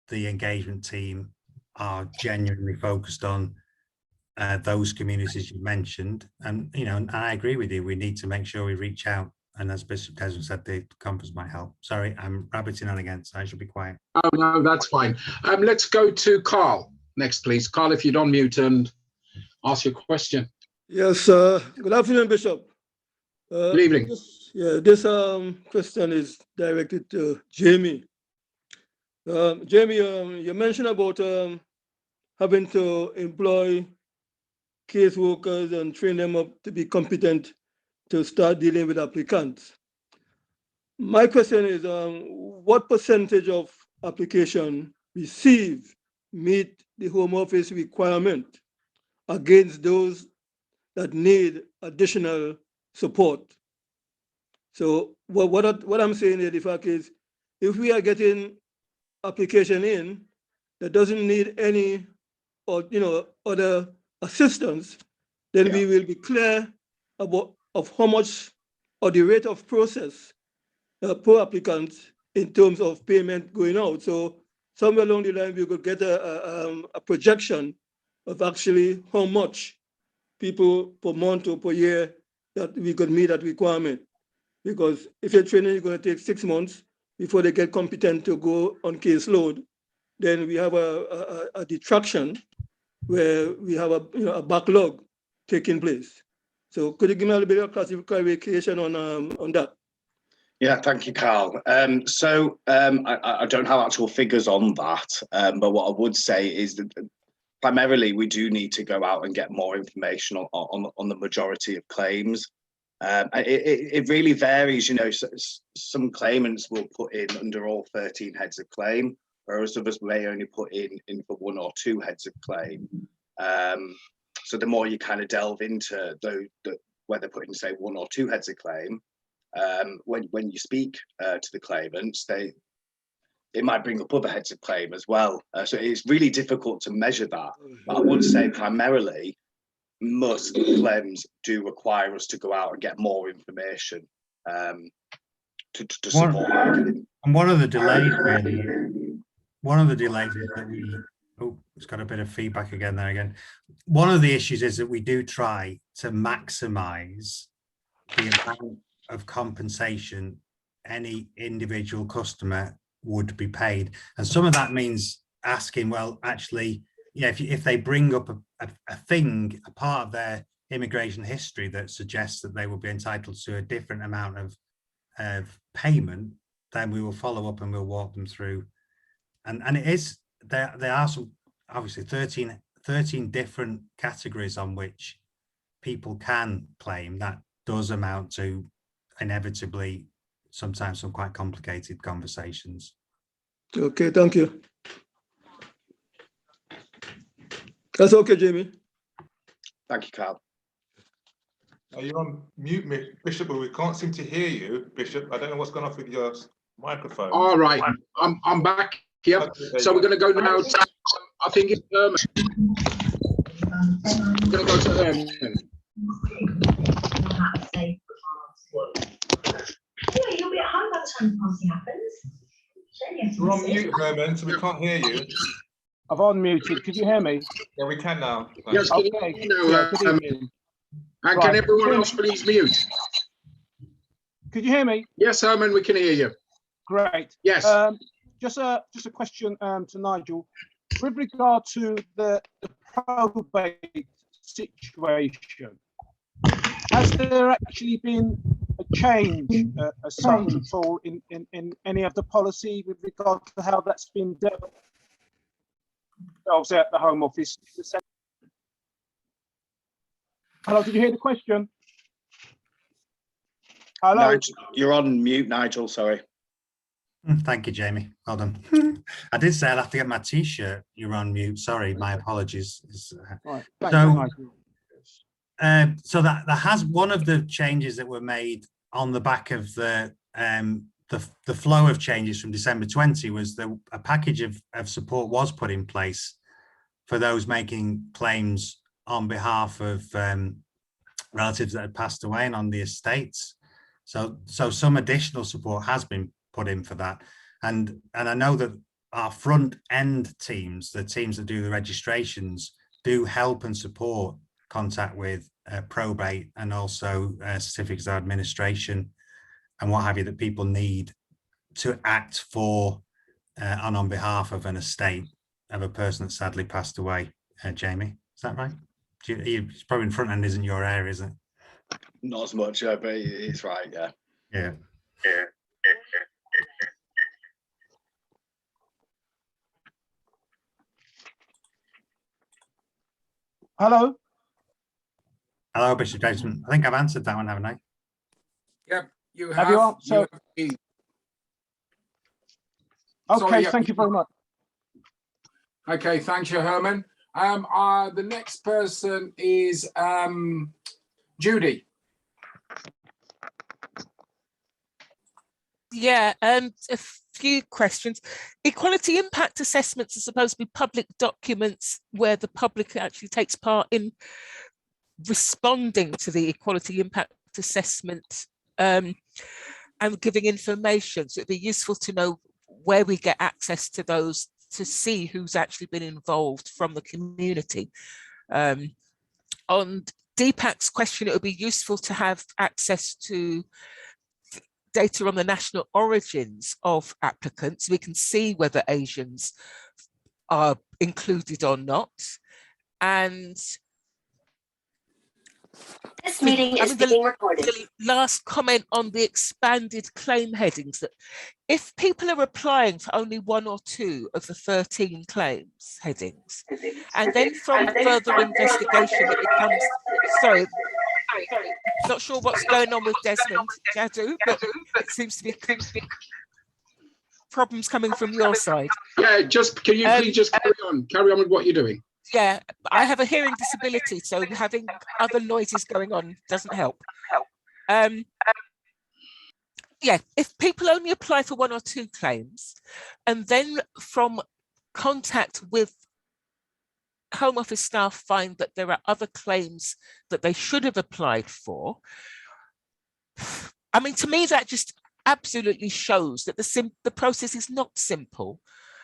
the engagement team are genuinely focused on those communities you mentioned. And and I agree with you, we need to make sure we reach out, and as Bishop Desmond said, the conference might help. Sorry, I'm rabbiting on again, so I should be quiet. Oh no, that's fine. Let's go to Carl next, please. Carl, if you'd unmute and ask your question. Yes, good afternoon, Bishop. Good evening. This question is directed to Jamie. Jamie, you mentioned about having to employ caseworkers and train them up to be competent to start dealing with applicants. My question is, what percentage of application received meet the Home Office requirement against those that need additional support? So what I'm saying here, the fact is, if we are getting application in that doesn't need any or other assistance, then we will be clear about how much or the rate of process per applicant in terms of payment going out. So somewhere along the line we could get a projection of actually how much people per month or per year that we could meet that requirement. Because if your training is going to take 6 months before they get competent to go on caseload, then we have a detraction where we have a backlog taking place. So could you give me a little bit of clarification on that? Yeah, thank you, Carl. So I don't have actual figures on that, but what I would say is that primarily we do need to go out and get more information on the majority of claims. It really varies, some claimants will put in under all 13 heads of claim, whereas others may only put in for 1 or 2 heads of claim. So the more you kind of delve into where they're putting, say, 1 or 2 heads of claim, when you speak to the claimants, it might bring up other heads of claim as well. So it's really difficult to measure that. But I would say primarily, most claims do require us to go out and get more information to support that. And one of the delays is that it's got a bit of feedback again. One of the issues is that we do try to maximize the amount of compensation any individual customer would be paid. And some of that means asking, well, actually, if they bring up a thing, a part of their immigration history that suggests that they will be entitled to a different amount of payment, then we will follow up and we'll walk them through. And it is, there are some, obviously 13 different categories on which people can claim, that does amount to inevitably sometimes some quite complicated conversations. Okay, thank you. That's okay, Jamie. Thank you, Carl. You're on mute, Bishop, but we can't seem to hear you, Bishop. I don't know what's going on with your microphone. All right, I'm back here. So we're going to go now to, I think it's Herman. We're going to go to Herman. Yeah, you'll be at home by the time the party happens. You're on mute, Herman, so we can't hear you. I've unmuted. Could you hear me? Yeah, we can now. Yes, Okay. Yeah, good evening. and Right. can everyone else please mute? Could you hear me? Yes, Herman, we can hear you. Great. Yes. Just a question to Nigel. With regard to the probate situation, has there actually been a change as such at all in any of the policy with regard to how that's been dealt at the Home Office? Hello, did you hear the question? Hello. Nigel, you're on mute, Nigel. Sorry. Thank you, Jamie. Well done. I did say I'll have to get my T-shirt. You're on mute. Sorry, my apologies. Right. So that has one of the changes that were made on the back of the flow of changes from December 20 was that a package of support was put in place for those making claims on behalf of relatives that had passed away and on the estates. So some additional support has been put in for that. And I know that our front end teams, the teams that do the registrations, do help and support contact with probate and also certificates of administration and what have you that people need to act for and on behalf of an estate of a person that sadly passed away. Jamie, is that right? It's probably in front end isn't your area, isn't it? Not as much, but it's right, yeah. Yeah. Hello. Hello, Bishop Jason. I think I've answered that one, haven't I? Yep, you Have you answered? Okay, Okay, thank you very much. Okay, thank you, Herman. The next person is Judy. Yeah, a few questions. Equality impact assessments are supposed to be public documents where the public actually takes part in responding to the equality impact assessment and giving information. So it'd be useful to know where we get access to those to see who's actually been involved from the community. On Deepak's question, it would be useful to have access to data on the national origins of applicants. We can see whether Asians are included or not. And This meeting is being recorded. the last comment on the expanded claim headings, that if people are applying for only one or two of the 13 claims headings, and then from further investigation it becomes, sorry, not sure what's going on with Desmond Jadu, but it seems to be problems coming from your side. Yeah, can you please just carry on with what you're doing? Yeah, I have a hearing disability, so having other noises going on doesn't help. Yeah, if people only apply for one or two claims, and then from contact with Home Office staff find that there are other claims that they should have applied for, I mean, to me, that just absolutely shows that the process is not simple,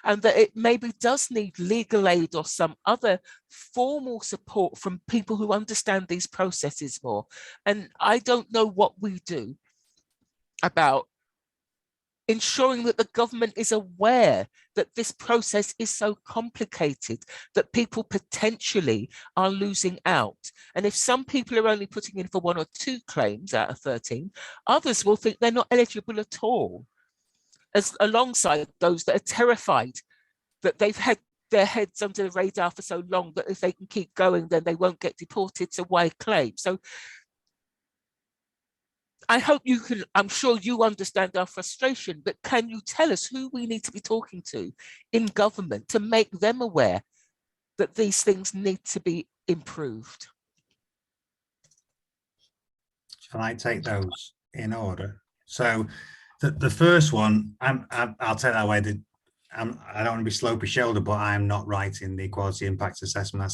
and that it maybe does need legal aid or some other formal support from people who understand these processes more. And I don't know what we do about ensuring that the government is aware that this process is so complicated that people potentially are losing out. And if some people are only putting in for one or two claims out of 13, others will think they're not eligible at all, as alongside those that are terrified that they've had their heads under the radar for so long that if they can keep going, then they won't get deported. So why claim? So I hope you can, I'm sure you understand our frustration, but can you tell us who we need to be talking to in government to make them aware that these things need to be improved? Shall I take those in order? So the first one, I'll take that away. I don't want to be slopey shoulder, but I am not writing the equality impact assessment.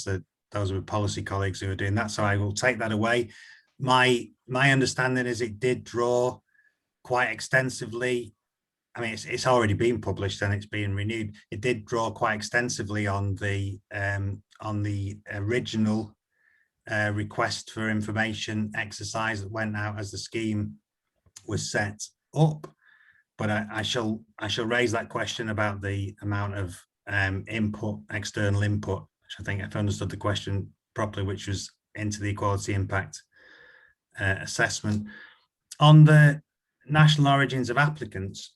Those are policy colleagues who are doing that. So I will take that away. My understanding is it did draw quite extensively. I mean, it's already been published and it's being renewed. It did draw quite extensively on the original request for information exercise that went out as the scheme was set up. But I shall raise that question about the amount of input, external input, which I think I've understood the question properly, which was into the equality impact assessment. On the national origins of applicants,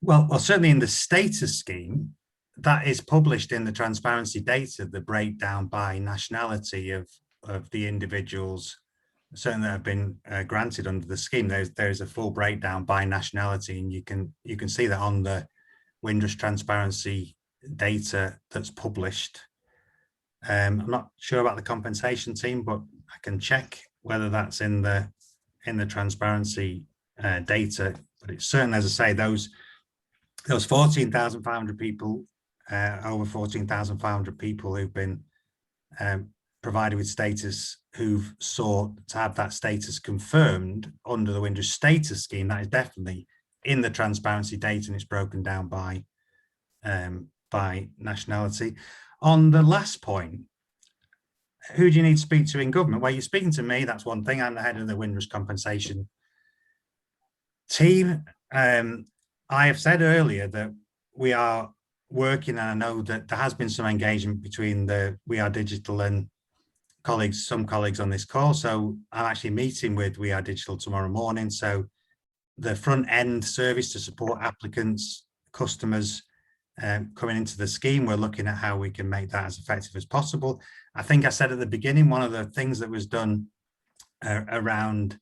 well, certainly in the status scheme, that is published in the transparency data, the breakdown by nationality of the individuals certainly that have been granted under the scheme. There's a full breakdown by nationality, and you can see that on the Windrush transparency data that's published. I'm not sure about the compensation team, but I can check whether that's in the transparency data. But it's certainly, as I say, those 14,500 people, over 14,500 people who've been provided with status, who've sought to have that status confirmed under the Windrush status scheme, that is definitely in the transparency data, and it's broken down by nationality. On the last point, who do you need to speak to in government? Well, you're speaking to me, that's one thing. I'm the head of the Windrush compensation team. I have said earlier that we are working, and I know that there has been some engagement between the We Are Digital and some colleagues on this call. So I'm actually meeting with We Are Digital tomorrow morning. So the front end service to support applicants, customers coming into the scheme, we're looking at how we can make that as effective as possible. I think I said at the beginning, one of the things that was done around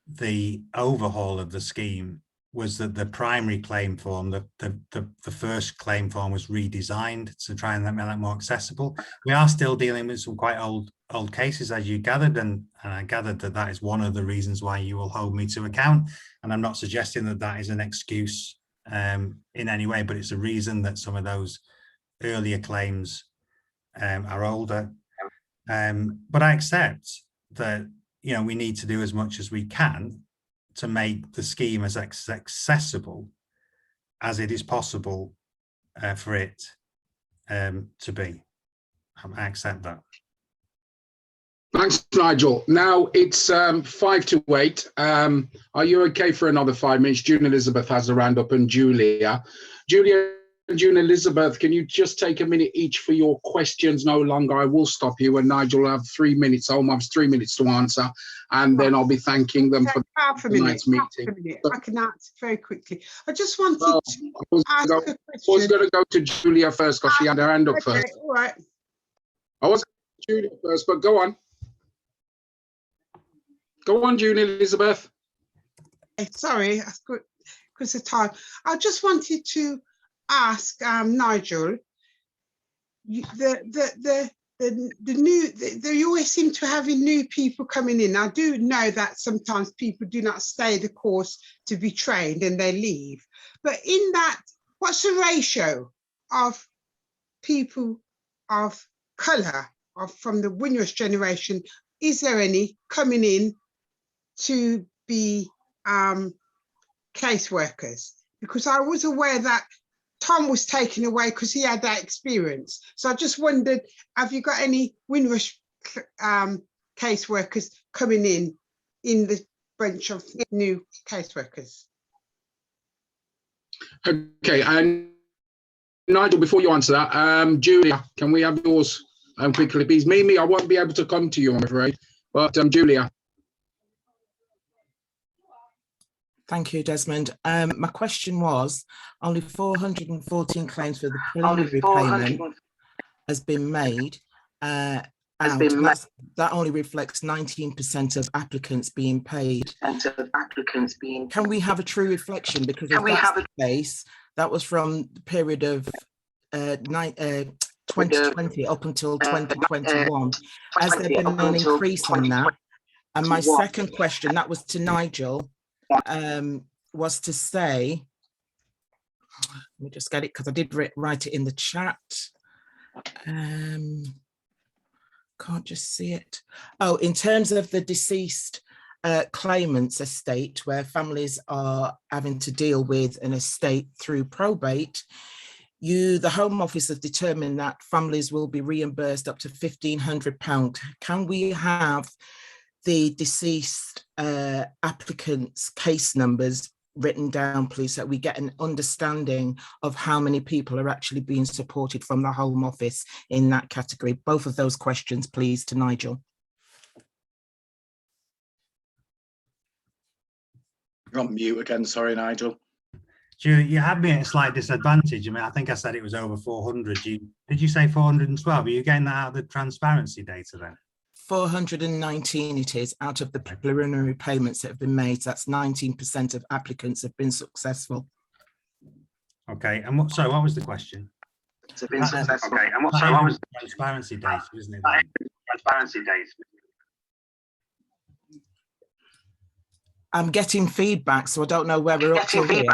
the overhaul of the scheme was that the primary claim form, the first claim form, was redesigned to try and make that more accessible. We are still dealing with some quite old cases, as you gathered, and I gathered that is one of the reasons why you will hold me to account. And I'm not suggesting that is an excuse in any way, but it's a reason that some of those earlier claims are older. But I accept that, you know, we need to do as much as we can to make the scheme as accessible as it is possible for it to be. I accept that. Thanks, Nigel. Now it's 5 to 8. Are you okay for another 5 minutes? June Elizabeth has a round up, and Julia and June Elizabeth, can you just take a minute each for your questions? No longer. I will stop you, and Nigel will have 3 minutes. Holm has 3 minutes to answer, and then I'll be thanking them for tonight's meeting. I can answer very quickly. I just wanted to ask a question. I was going to go to Julia first because she had her hand up first. All right. I was going to Julia first, but go on. Go on, June Elizabeth. Sorry, because of time. I just wanted to ask Nigel. You always seem to having new people coming in. I do know that sometimes people do not stay the course to be trained and they leave. But in that, what's the ratio of people of colour from the Windrush generation? Is there any coming in to be caseworkers? Because I was aware that Tom was taken away because he had that experience. So I just wondered, have you got any Windrush caseworkers coming in the bunch of new caseworkers? Okay, and Nigel, before you answer that, Julia, can we have yours quickly, please? Mimi, I won't be able to come to you, I'm afraid, but Julia. Thank you, Desmond. My question was, only 414 claims for the preliminary payment has been made. That only reflects 19% of applicants being paid. Can we have a true reflection? Because if that's the case, that was from the period of 2020 up until 2021. Has there been an increase on that? And my second question, that was to Nigel, was to say, let me just get it because I did write it in the chat. Can't just see it. Oh, in terms of the deceased claimant's estate, where families are having to deal with an estate through probate, the Home Office has determined that families will be reimbursed up to £1,500. Can we have the deceased applicants' case numbers written down, please, so we get an understanding of how many people are actually being supported from the Home Office in that category? Both of those questions, please, to Nigel. You're on mute again, sorry, Nigel. Julie, you have me at a slight disadvantage. I mean, I think I said it was over 400. Did you say 412? Are you getting that out of the transparency data then? 419 it is out of the preliminary payments that have been made. That's 19% of applicants have been successful. Okay, and what was the question? It's been successful. Okay, and what was the transparency data, isn't it? Transparency data. I'm getting feedback, so I don't know where we're up to here.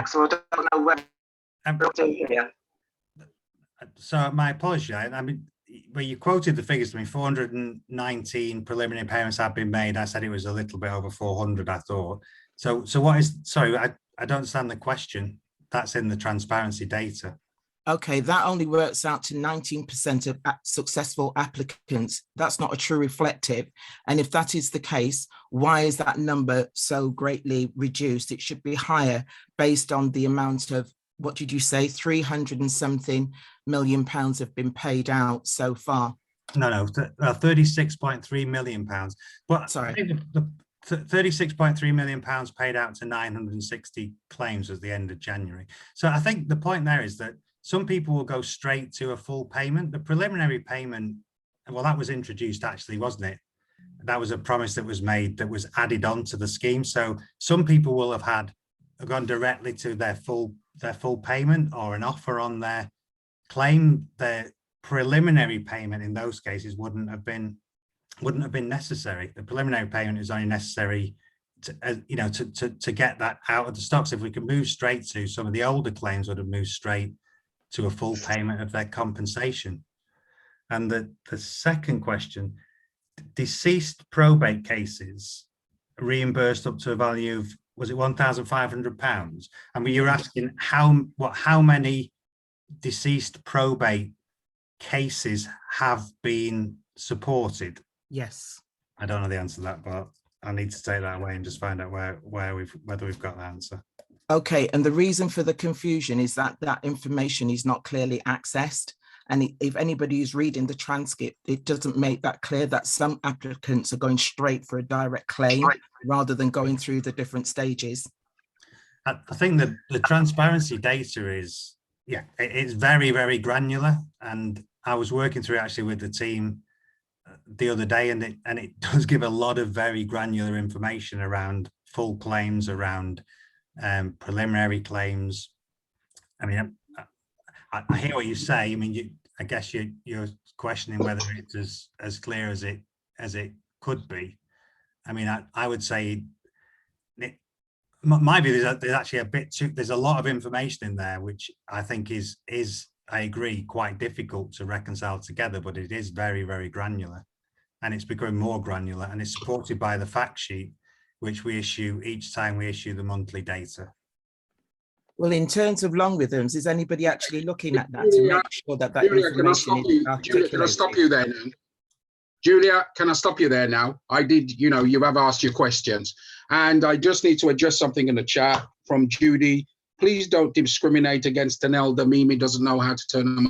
So my apology. I mean, well, you quoted the figures to me. 419 preliminary payments have been made. I said it was a little bit over 400, I thought. So what is, sorry, I don't understand the question. That's in the transparency data. Okay, that only works out to 19% of successful applicants. That's not a true reflective. And if that is the case, why is that number so greatly reduced? It should be higher based on the amount of, what did you say, 300 and something million pounds have been paid out so far. No, 36.3 million pounds. But sorry, the 36.3 million pounds paid out to 960 claims at the end of January. So I think the point there is that some people will go straight to a full payment. The preliminary payment, well, that was introduced actually, wasn't it? That was a promise that was made that was added on to the scheme. So some people will have gone directly to their full payment or an offer on their claim. Their preliminary payment in those cases wouldn't have been necessary. The preliminary payment is only necessary to to get that out of the stocks. If we can move straight to some of the older claims, would have moved straight to a full payment of their compensation. And the second question, deceased probate cases reimbursed up to a value of, was it £1,500? I mean, you're asking how many deceased probate cases have been supported? Yes. I don't know the answer to that, but I need to take that away and just find out whether we've got the answer. Okay, and the reason for the confusion is that that information is not clearly accessed. And if anybody is reading the transcript, it doesn't make that clear that some applicants are going straight for a direct claim rather than going through the different stages. I think that the transparency data is, it's very, very granular. And I was working through it actually with the team the other day, and it does give a lot of very granular information around full claims, around preliminary claims. I mean, I hear what you say. I mean, I guess you're questioning whether it's as clear as it could be. I mean, I would say, my view is that there's actually there's a lot of information in there, which I think is I agree, quite difficult to reconcile together, but it is very, very granular, and it's becoming more granular, and it's supported by the fact sheet, which we issue each time we issue the monthly data. Well, in terms of logarithms, is anybody actually looking at that to make sure that Julia, information is articulated? Julia, can I stop you there now? Julia, can I stop you there now? I did, you have asked your questions, and I just need to address something in the chat from Judy. Please don't discriminate against an elder. Mimi doesn't know how to turn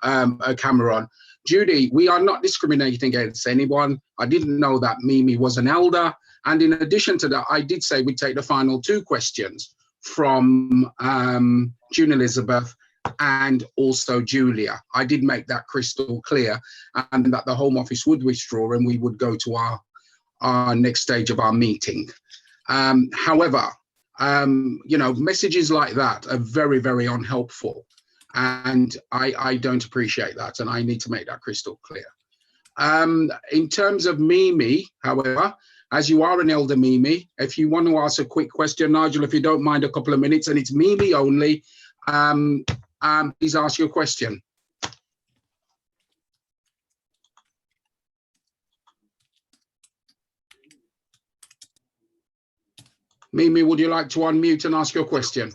a camera on. Judy, we are not discriminating against anyone. I didn't know that Mimi was an elder, And in addition to that, I did say we'd take the final 2 questions from June Elizabeth and also Julia. I did make that crystal clear, and that the Home Office would withdraw and we would go to our next stage of our meeting. However, you know, messages like that are very, very unhelpful, and I don't appreciate that, and I need to make that crystal clear. In terms of Mimi, however, as you are an elder Mimi, if you want to ask a quick question, Nigel, if you don't mind, a couple of minutes, and it's Mimi only, please ask your question. Mimi, would you like to unmute and ask your question?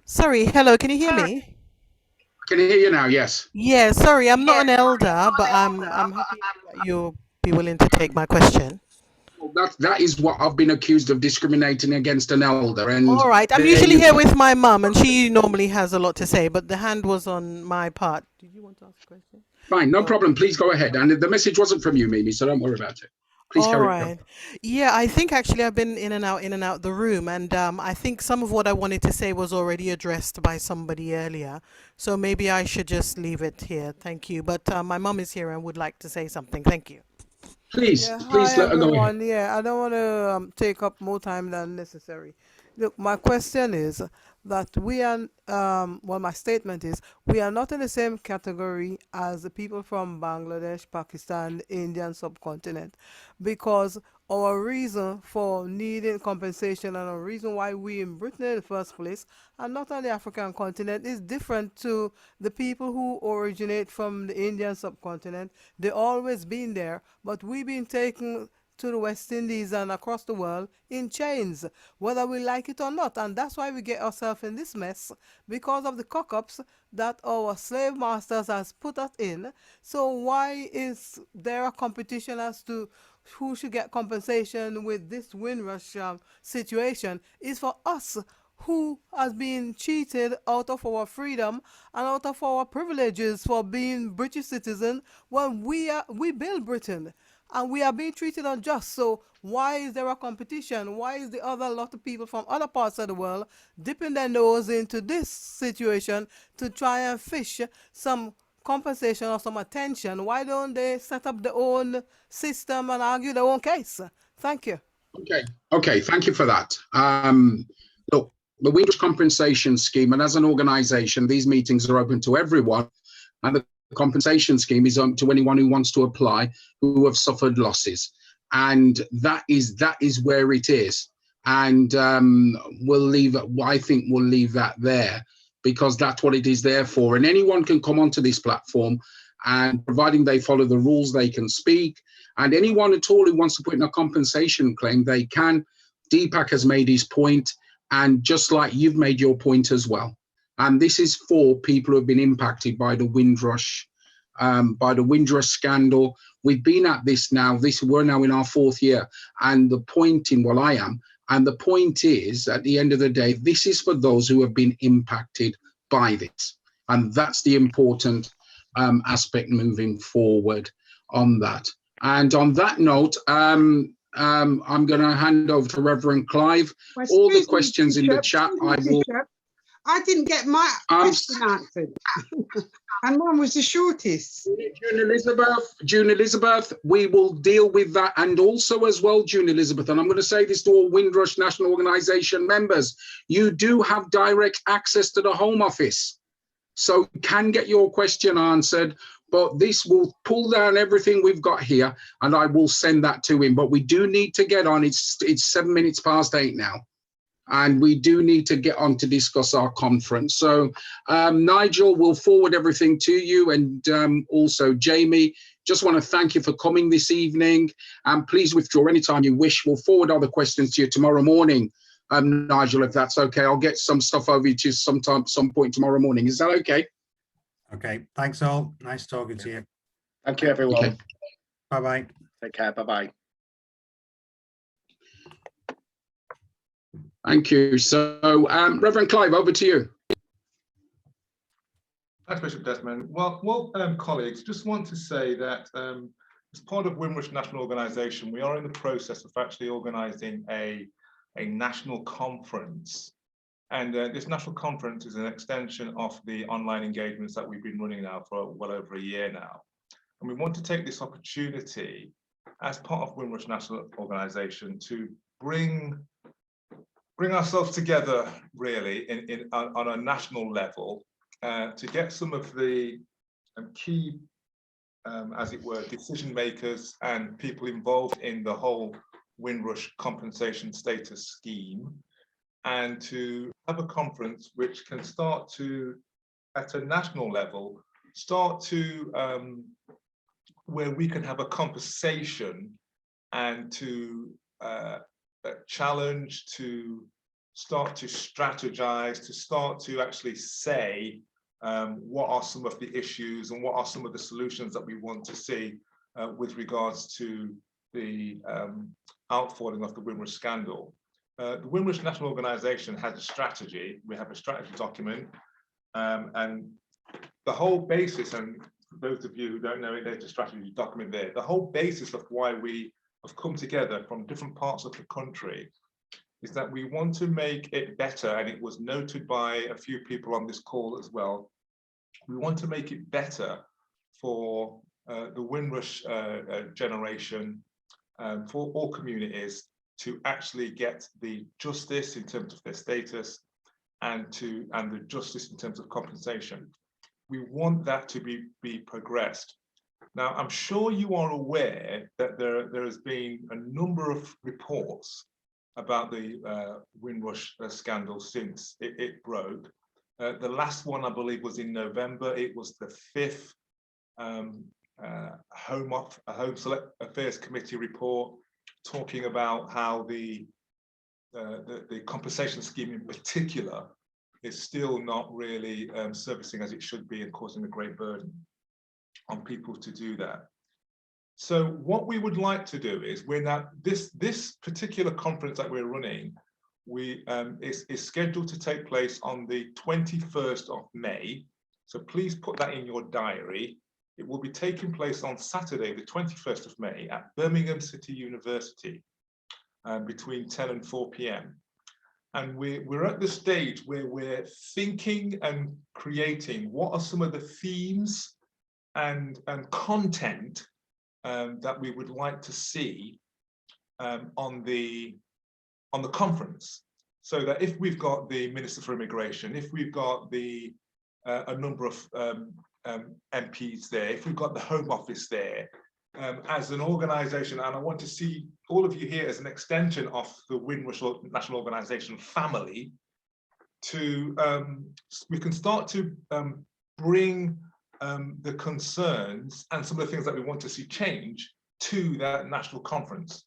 Sorry, hello, can you hear me? I can hear you now, yes. Yeah, sorry, I'm not an elder, but I'm happy that you'll be willing to take my question. Well, that is what I've been accused of, discriminating against an elder. And All right, I'm usually here with my mum, and she normally has a lot to say, but the hand was on my part. Did you want to ask a question? Fine, no problem. Please go ahead. And the message wasn't from you, Mimi, so don't worry about it. Please All carry right. on. Yeah, I think actually I've been in and out the room, and I think some of what I wanted to say was already addressed by somebody earlier. So maybe I should just leave it here. Thank you. But my mum is here and would like to say something. Thank you. Please, Yeah, please hi let her go ahead. everyone. Yeah, I don't want to take up more time than necessary. Look, my question is that we are, well, my statement is we are not in the same category as the people from Bangladesh, Pakistan, Indian subcontinent, because our reason for needing compensation and our reason why we in Britain in the first place and not on the African continent is different to the people who originate from the Indian subcontinent. They always been there, but we've been taken to the West Indies and across the world in chains, whether we like it or not. And that's why we get ourselves in this mess, because of the cock-ups that our slave masters has put us in. So why is there a competition as to who should get compensation with this Windrush situation? Is for us who has been cheated out of our freedom and out of our privileges for being British citizen when we build Britain and we are being treated unjust. So why is there a competition? Why is the other lot of people from other parts of the world dipping their nose into this situation to try and fish some compensation or some attention? Why don't they set up their own system and argue their own case? Thank you. Okay, thank you for that. Look, the Windrush compensation scheme, and as an organization, these meetings are open to everyone, and the compensation scheme is open to anyone who wants to apply who have suffered losses, and that is where it is. And I think we'll leave that there, because that's what it is there for. And anyone can come onto this platform, and providing they follow the rules, they can speak. And anyone at all who wants to put in a compensation claim, they can. Deepak has made his point, and just like you've made your point as well. And this is for people who have been impacted by the Windrush scandal. We've been at this now. We're now in our 4th year, and the point is, at the end of the day, this is for those who have been impacted by this, and that's the important aspect moving forward on that. And on that note, I'm going to hand over to Reverend Clive. Well, All the excuse me, questions in the Bishop, chat, excuse me, Bishop. I didn't get my question answered. And mine was the shortest. June Elizabeth, we will deal with that. And also as well, June Elizabeth, and I'm going to say this to all Windrush National Organisation members, you do have direct access to the Home Office. So you can get your question answered, but this will pull down everything we've got here, and I will send that to him. But we do need to get on. It's 7 minutes past 8 now, and we do need to get on to discuss our conference. So Nigel will forward everything to you, and also Jamie, just want to thank you for coming this evening, and please withdraw anytime you wish. We'll forward other questions to you tomorrow morning. Nigel, if that's okay, I'll get some stuff over to you some point tomorrow morning. Is that okay? Okay, thanks all. Nice talking to you. Thank you, everyone. Okay. Bye-bye. Take care. Bye-bye. Thank you. So, Reverend Clive, over to you. Thanks, Bishop Desmond. Well, colleagues, just want to say that as part of Windrush National Organisation, we are in the process of actually organising a national conference. And this national conference is an extension of the online engagements that we've been running now for well over a year now. And we want to take this opportunity as part of Windrush National Organisation to bring ourselves together really on a national level to get some of the key, as it were, decision makers and people involved in the whole Windrush compensation status scheme, and to have a conference which can start to, at a national level, start to where we can have a conversation and to challenge, to start to strategize, to start to actually say what are some of the issues and what are some of the solutions that we want to see with regards to the outfalling of the Windrush scandal. The Windrush National Organisation has a strategy. We have a strategy document, and the whole basis, and for those of you who don't know it, there's a strategy document there. The whole basis of why we have come together from different parts of the country is that we want to make it better, and it was noted by a few people on this call as well. We want to make it better for the Windrush generation, for all communities, to actually get the justice in terms of their status and the justice in terms of compensation. We want that to be progressed. Now, I'm sure you are aware that there has been a number of reports about the Windrush scandal since it broke. The last one, I believe, was in November. It was the 5th Home Select Affairs Committee report, talking about how the compensation scheme in particular is still not really servicing as it should be and causing a great burden on people to do that. So what we would like to do is, we're now, this particular conference that we're running, is scheduled to take place on the 21st of May. So please put that in your diary. It will be taking place on Saturday, the 21st of May at Birmingham City University between 10 and 4 p.m. And we're at the stage where we're thinking and creating what are some of the themes and content that we would like to see on the conference. So that if we've got the Minister for Immigration, if we've got a number of MPs there, if we've got the Home Office there, as an organisation, and I want to see all of you here as an extension of the Windrush National Organisation family, we can start to bring the concerns and some of the things that we want to see change to that national conference.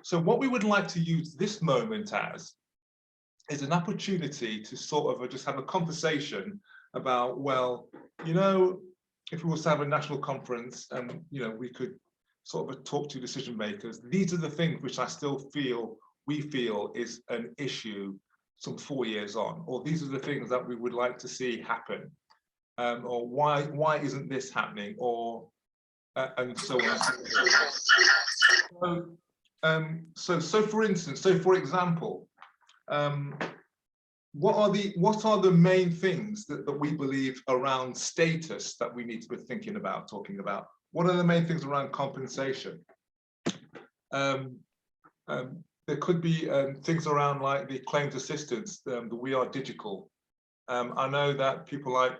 So what we would like to use this moment as is an opportunity to sort of just have a conversation about, well, you know, if we was to have a national conference and, you know, we could sort of talk to decision makers, these are the things which I still feel, we feel is an issue some 4 years on, or these are the things that we would like to see happen, or why isn't this happening, or and so on. So for instance, for example, what are the main things that we believe around status that we need to be thinking about, talking about? What are the main things around compensation? There could be things around like the claims assistance, the We Are Digital. I know that people like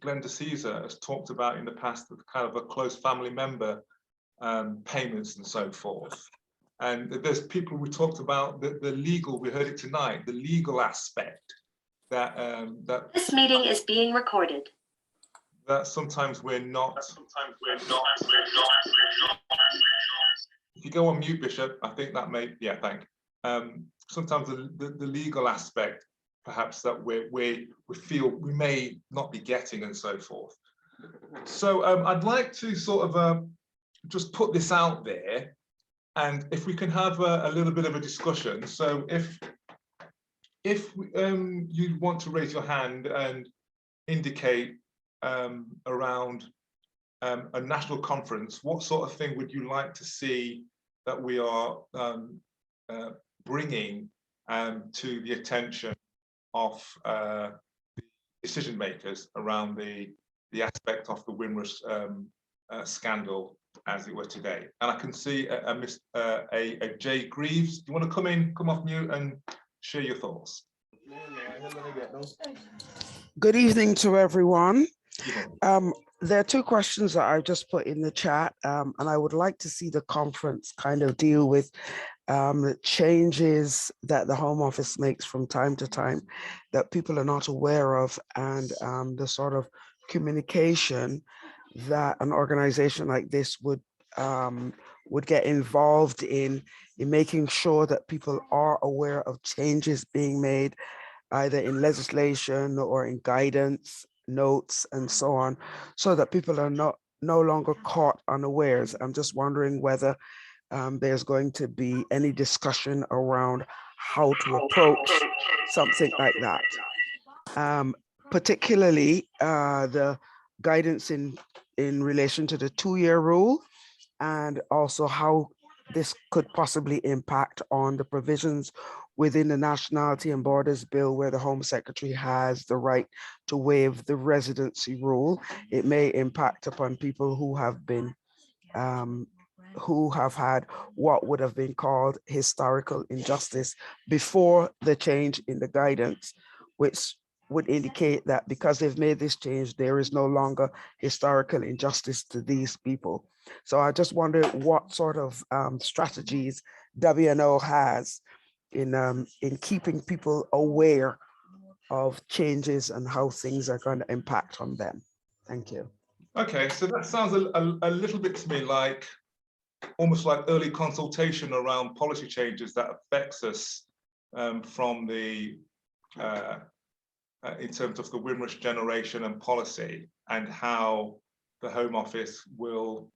Glenda Caesar has talked about in the past the kind of a close family member payments and so forth. And there's people we talked about the legal, we heard it tonight, the legal aspect that This meeting is being recorded. That sometimes we're not. If you go on mute, Bishop, I think that may, yeah, thank. Sometimes the legal aspect, perhaps that we feel we may not be getting and so forth. So I'd like to sort of just put this out there, and if we can have a little bit of a discussion. So if you want to raise your hand and indicate around a national conference, what sort of thing would you like to see that we are bringing to the attention of decision makers around the aspect of the Windrush scandal, as it were today? And I can see a Jay Greaves. Do you want to come off mute and share your thoughts? Good evening to everyone. There are two questions that I just put in the chat, and I would like to see the conference kind of deal with the changes that the Home Office makes from time to time that people are not aware of, and the sort of communication that an organization like this would get involved in making sure that people are aware of changes being made, either in legislation or in guidance, notes, and so on, so that people are no longer caught unawares. I'm just wondering whether there's going to be any discussion around how to approach something like that. Particularly the guidance in relation to the 2-year rule, and also how this could possibly impact on the provisions within the Nationality and Borders Bill, where the Home Secretary has the right to waive the residency rule. It may impact upon people who have been who have had what would have been called historical injustice before the change in the guidance, which would indicate that because they've made this change, there is no longer historical injustice to these people. So I just wonder what sort of strategies WNO has in keeping people aware of changes and how things are going to impact on them. Thank you. Okay, so that sounds a little bit to me like almost like early consultation around policy changes that affects us from the in terms of the Windrush generation and policy, and how the Home Office will,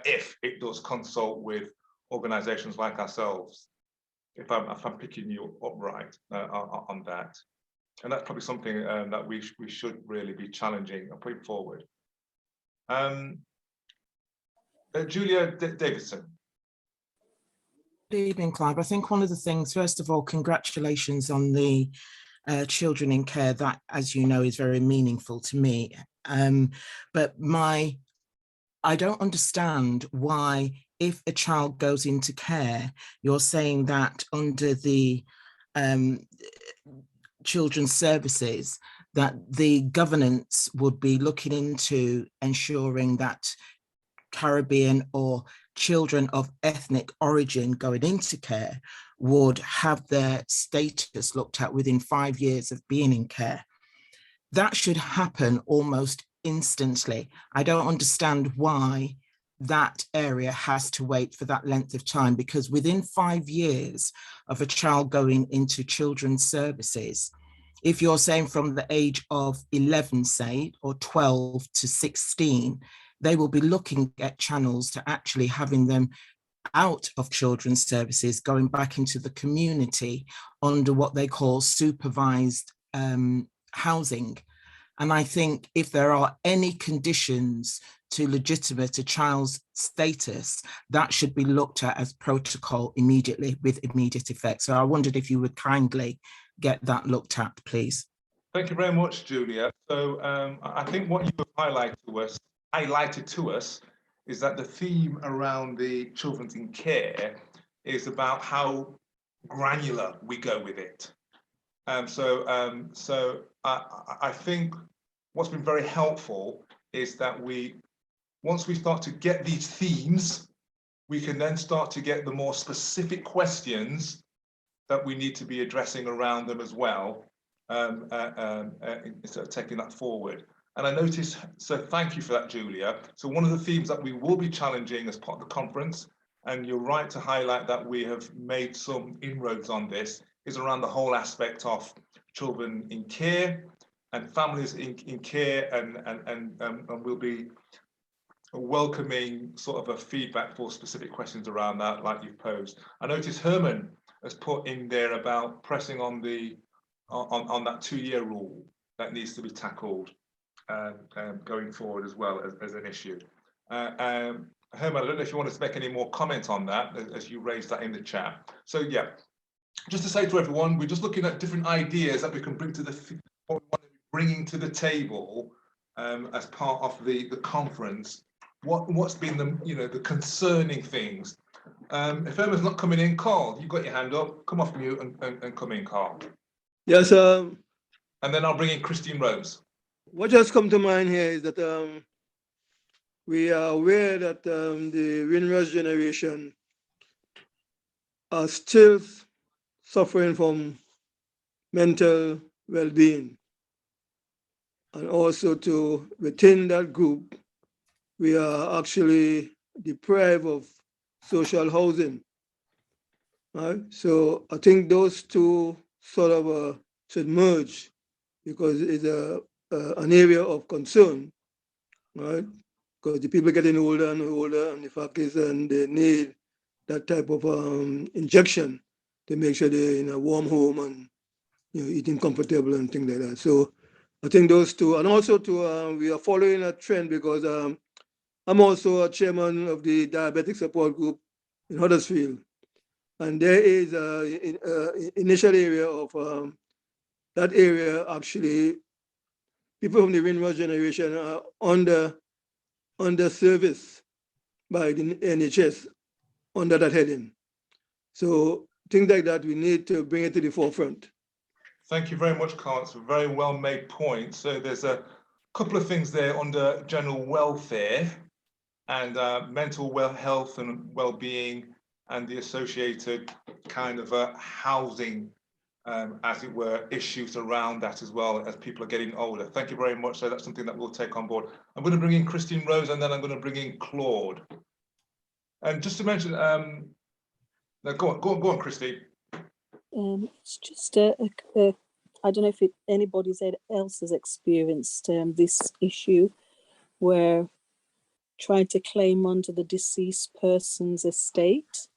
if it does consult with organisations like ourselves, if I'm picking you up right on that. And that's probably something that we should really be challenging and putting forward. Julia Davidson. Good evening, Clive. I think one of the things, first of all, congratulations on the children in care. That, as you know, is very meaningful to me. But I don't understand why, if a child goes into care, you're saying that under the children's services, that the governance would be looking into ensuring that Caribbean or children of ethnic origin going into care would have their status looked at within 5 years of being in care. That should happen almost instantly. I don't understand why that area has to wait for that length of time, because within 5 years of a child going into children's services, if you're saying from the age of 11, say, or 12 to 16, they will be looking at channels to actually having them out of children's services, going back into the community under what they call supervised housing. And I think if there are any conditions to legitimate a child's status, that should be looked at as protocol immediately with immediate effect. So I wondered if you would kindly get that looked at, please. Thank you very much, Julia. So I think what you have highlighted to us is that the theme around the children in care is about how granular we go with it. So I think what's been very helpful is that once we start to get these themes, we can then start to get the more specific questions that we need to be addressing around them as well, instead of taking that forward. And I noticed, so thank you for that, Julia. So one of the themes that we will be challenging as part of the conference, and you're right to highlight that we have made some inroads on this, is around the whole aspect of children in care and families in care, and we'll be welcoming sort of a feedback for specific questions around that, like you've posed. I noticed Herman has put in there about pressing on the on that 2-year rule that needs to be tackled. going forward as well as an issue. Herman, I don't know if you want to make any more comment on that as you raised that in the chat. So yeah, just to say to everyone, we're just looking at different ideas that we can bring to bringing to the table as part of the conference. What's been the concerning things. If Herman's not coming in, Carl, you've got your hand up. Come off mute and come in, Carl. Yes. And then I'll bring in Christine Rose. What just come to mind here is that we are aware that the Windrush generation are still suffering from mental well-being. And also within that group, we are actually deprived of social housing. Right? So I think those two sort of should merge because it's an area of concern, right? Because the people getting older and older, and the fact is, and they need that type of injection to make sure they're in a warm home and eating comfortable and things like that. So I think those two, and also we are following a trend because I'm also a chairman of the diabetic support group in Huddersfield, and there is an initial area of that area actually. People from the Windrush generation are under service by the NHS under that heading. So things like that, we need to bring it to the forefront. Thank you very much, Carl. It's a very well made point. So there's a couple of things there under general welfare and mental health and well-being and the associated kind of housing, as it were, issues around that as well as people are getting older. Thank you very much. So that's something that we'll take on board. I'm going to bring in Christine Rose and then I'm going to bring in Claude. And just to mention, no, go on, Christine. It's just I don't know if anybody else has experienced this issue where trying to claim under the deceased person's estate.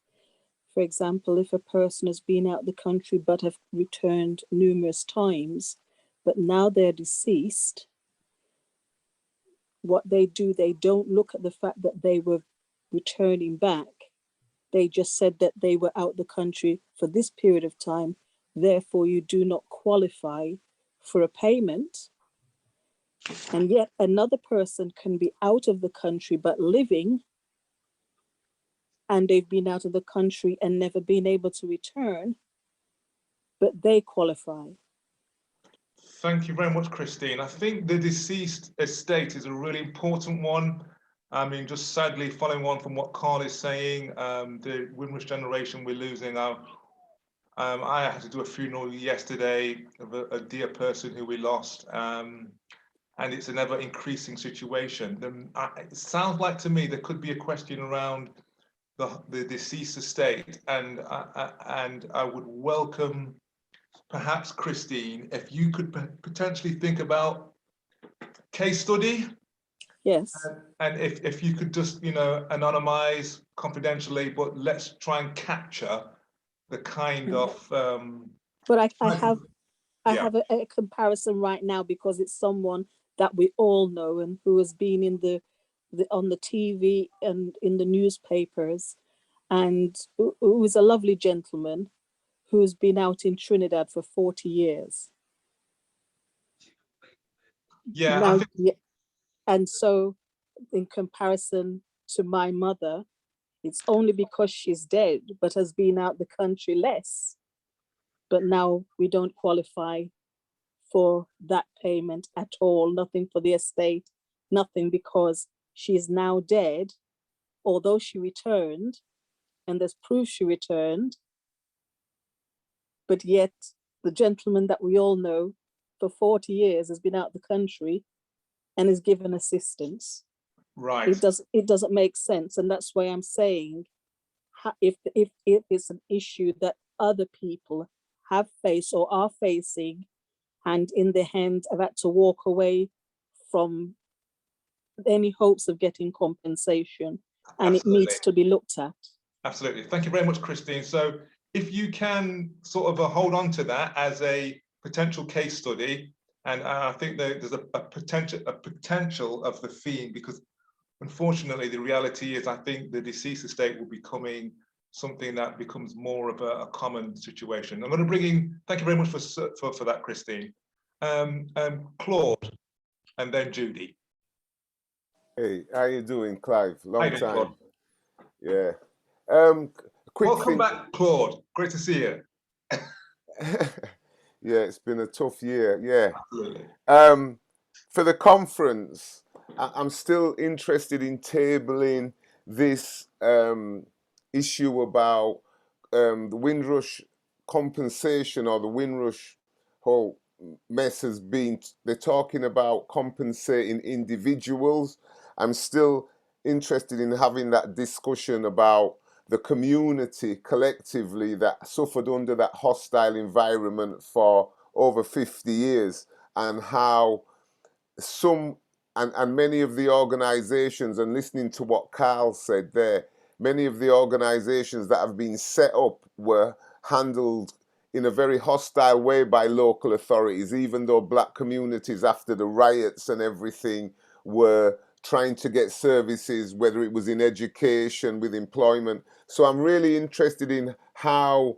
For example, if a person has been out the country but have returned numerous times, but now they're deceased, what they do, they don't look at the fact that they were returning back. They just said that they were out the country for this period of time. Therefore, you do not qualify for a payment. And yet another person can be out of the country but living, and they've been out of the country and never been able to return, but they qualify. Thank you very much, Christine. I think the deceased estate is a really important one. I mean, just sadly, following on from what Carl is saying, the Windrush generation we're losing out. I had to do a funeral yesterday of a dear person who we lost, and it's an ever increasing situation. It sounds like to me there could be a question around the deceased estate, and I would welcome perhaps Christine if you could potentially think about case study. Yes. And if you could just anonymize confidentially, but let's try and capture the kind of. But I have a comparison right now because it's someone that we all know and who has been in on the TV and in the newspapers, and who is a lovely gentleman who's been out in Trinidad for 40 years. Yeah. Now, and so in comparison to my mother, it's only because she's dead, but has been out the country less. But now we don't qualify for that payment at all, nothing for the estate, nothing, because she is now dead, although she returned, and there's proof she returned, but yet the gentleman that we all know for 40 years has been out the country and is given assistance. Right. It doesn't make sense, and that's why I'm saying if it's an issue that other people have faced or are facing, and in the end have had to walk away from any hopes of getting compensation, and Absolutely. It needs to be looked at. Absolutely. Thank you very much, Christine. So if you can sort of hold on to that as a potential case study, And I think there's a potential of the theme, because unfortunately the reality is I think the deceased estate will be becoming something that becomes more of a common situation. I'm going to bring in, thank you very much for that, Christine. Claude, and then Judy. Hey, how you doing, Clive? Long doing, time. Claude? Yeah. Welcome back, Claude. Great to see you. Yeah, it's been a tough year. Yeah. Absolutely. For the conference, I'm still interested in tabling this issue about the Windrush compensation, or the Windrush whole mess has been, they're talking about compensating individuals. I'm still interested in having that discussion about the community collectively that suffered under that hostile environment for over 50 years, and how some and many of the organizations, and listening to what Carl said there, many of the organizations that have been set up were handled in a very hostile way by local authorities, even though black communities after the riots and everything were trying to get services, whether it was in education, with employment. So I'm really interested in how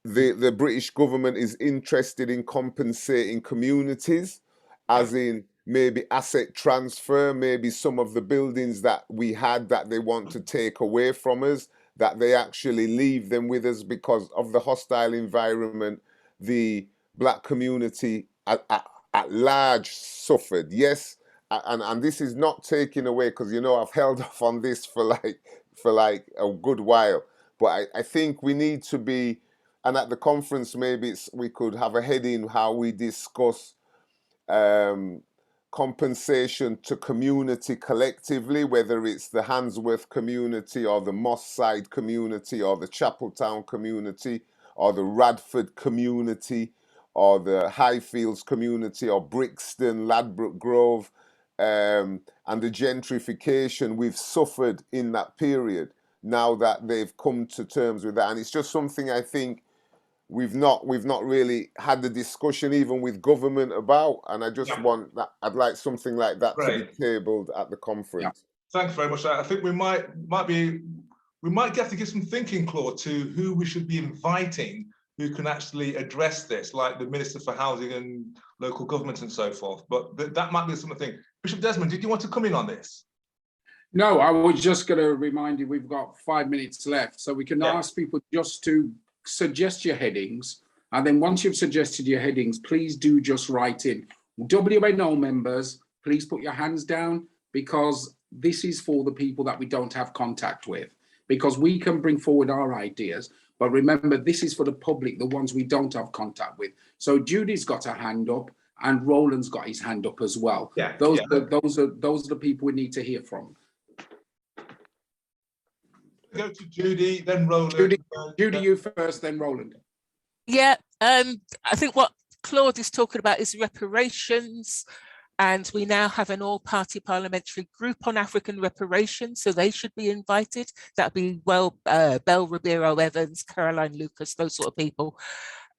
the British government is interested in compensating communities, as in maybe asset transfer, maybe some of the buildings that we had that they want to take away from us, that they actually leave them with us because of the hostile environment the black community at large suffered. Yes, and this is not taken away, because you know I've held off on this for like a good while, but I think we need to be, and at the conference maybe we could have a heading how we discuss compensation to community collectively, whether it's the Handsworth community or the Moss Side community or the Chapeltown community or the Radford community or the Highfields community or Brixton, Ladbroke Grove, and the gentrification we've suffered in that period, now that they've come to terms with that. And it's just something I think we've not really had the discussion even with government about, and I just want that, I'd like something like that to be tabled at the conference. Thanks very much. I think we might have to give some thinking, Claude, to who we should be inviting who can actually address this, like the Minister for Housing and Local Government and so forth. But that might be something. Bishop Desmond, did you want to come in on this? No, I was just going to remind you we've got 5 minutes left, so we can ask people just to suggest your headings, and then once you've suggested your headings, please do just write in. WNO members, please put your hands down, because this is for the people that we don't have contact with, because we can bring forward our ideas, but remember, this is for the public, the ones we don't have contact with. So Judy's got her hand up, and Roland's got his hand up as well. Those are the people we need to hear from. Go to Judy, then Roland. Judy, you first, then Roland. Yeah, I think what Claude is talking about is reparations, and we now have an all-party parliamentary group on African reparations, so they should be invited. That'd be Belle Ribeiro Evans, Caroline Lucas, those sort of people.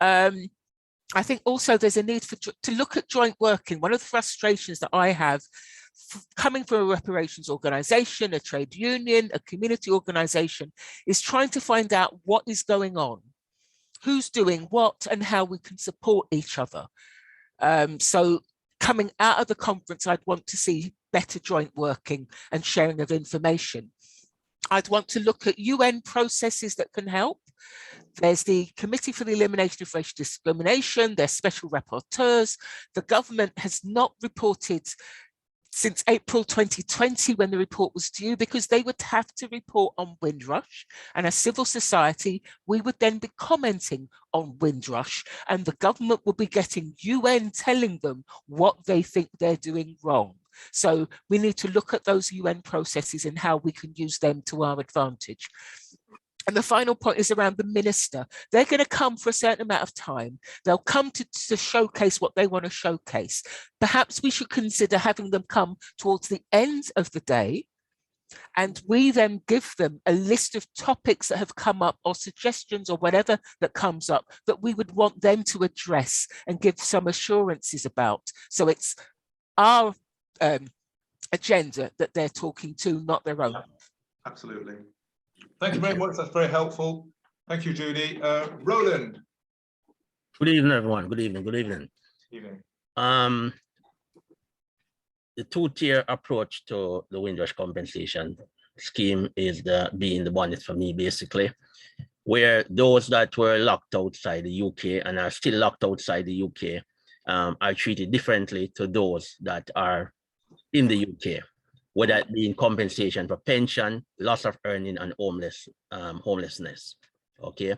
I think also there's a need to look at joint working. One of the frustrations that I have coming from a reparations organization, a trade union, a community organization, is trying to find out what is going on, who's doing what, and how we can support each other. So coming out of the conference, I'd want to see better joint working and sharing of information. I'd want to look at UN processes that can help. There's the Committee for the Elimination of Racial Discrimination, there's special rapporteurs. The government has not reported since April 2020, when the report was due, because they would have to report on Windrush, and as civil society, we would then be commenting on Windrush, and the government would be getting UN telling them what they think they're doing wrong. So we need to look at those UN processes and how we can use them to our advantage. And the final point is around the minister. They're going to come for a certain amount of time. They'll come to showcase what they want to showcase. Perhaps we should consider having them come towards the end of the day And we then give them a list of topics that have come up or suggestions or whatever that comes up that we would want them to address and give some assurances about. So it's our agenda that they're talking to, not their own. Absolutely. Thank you very much. That's very helpful. Thank you, Judy. Roland. Good evening, everyone. Good evening. Good evening. Evening. The two-tier approach to the Windrush compensation scheme is being the bonnet for me, basically, where those that were locked outside the UK and are still locked outside the UK are treated differently to those that are in the UK, whether it be in compensation for pension, loss of earning, and homelessness. Okay,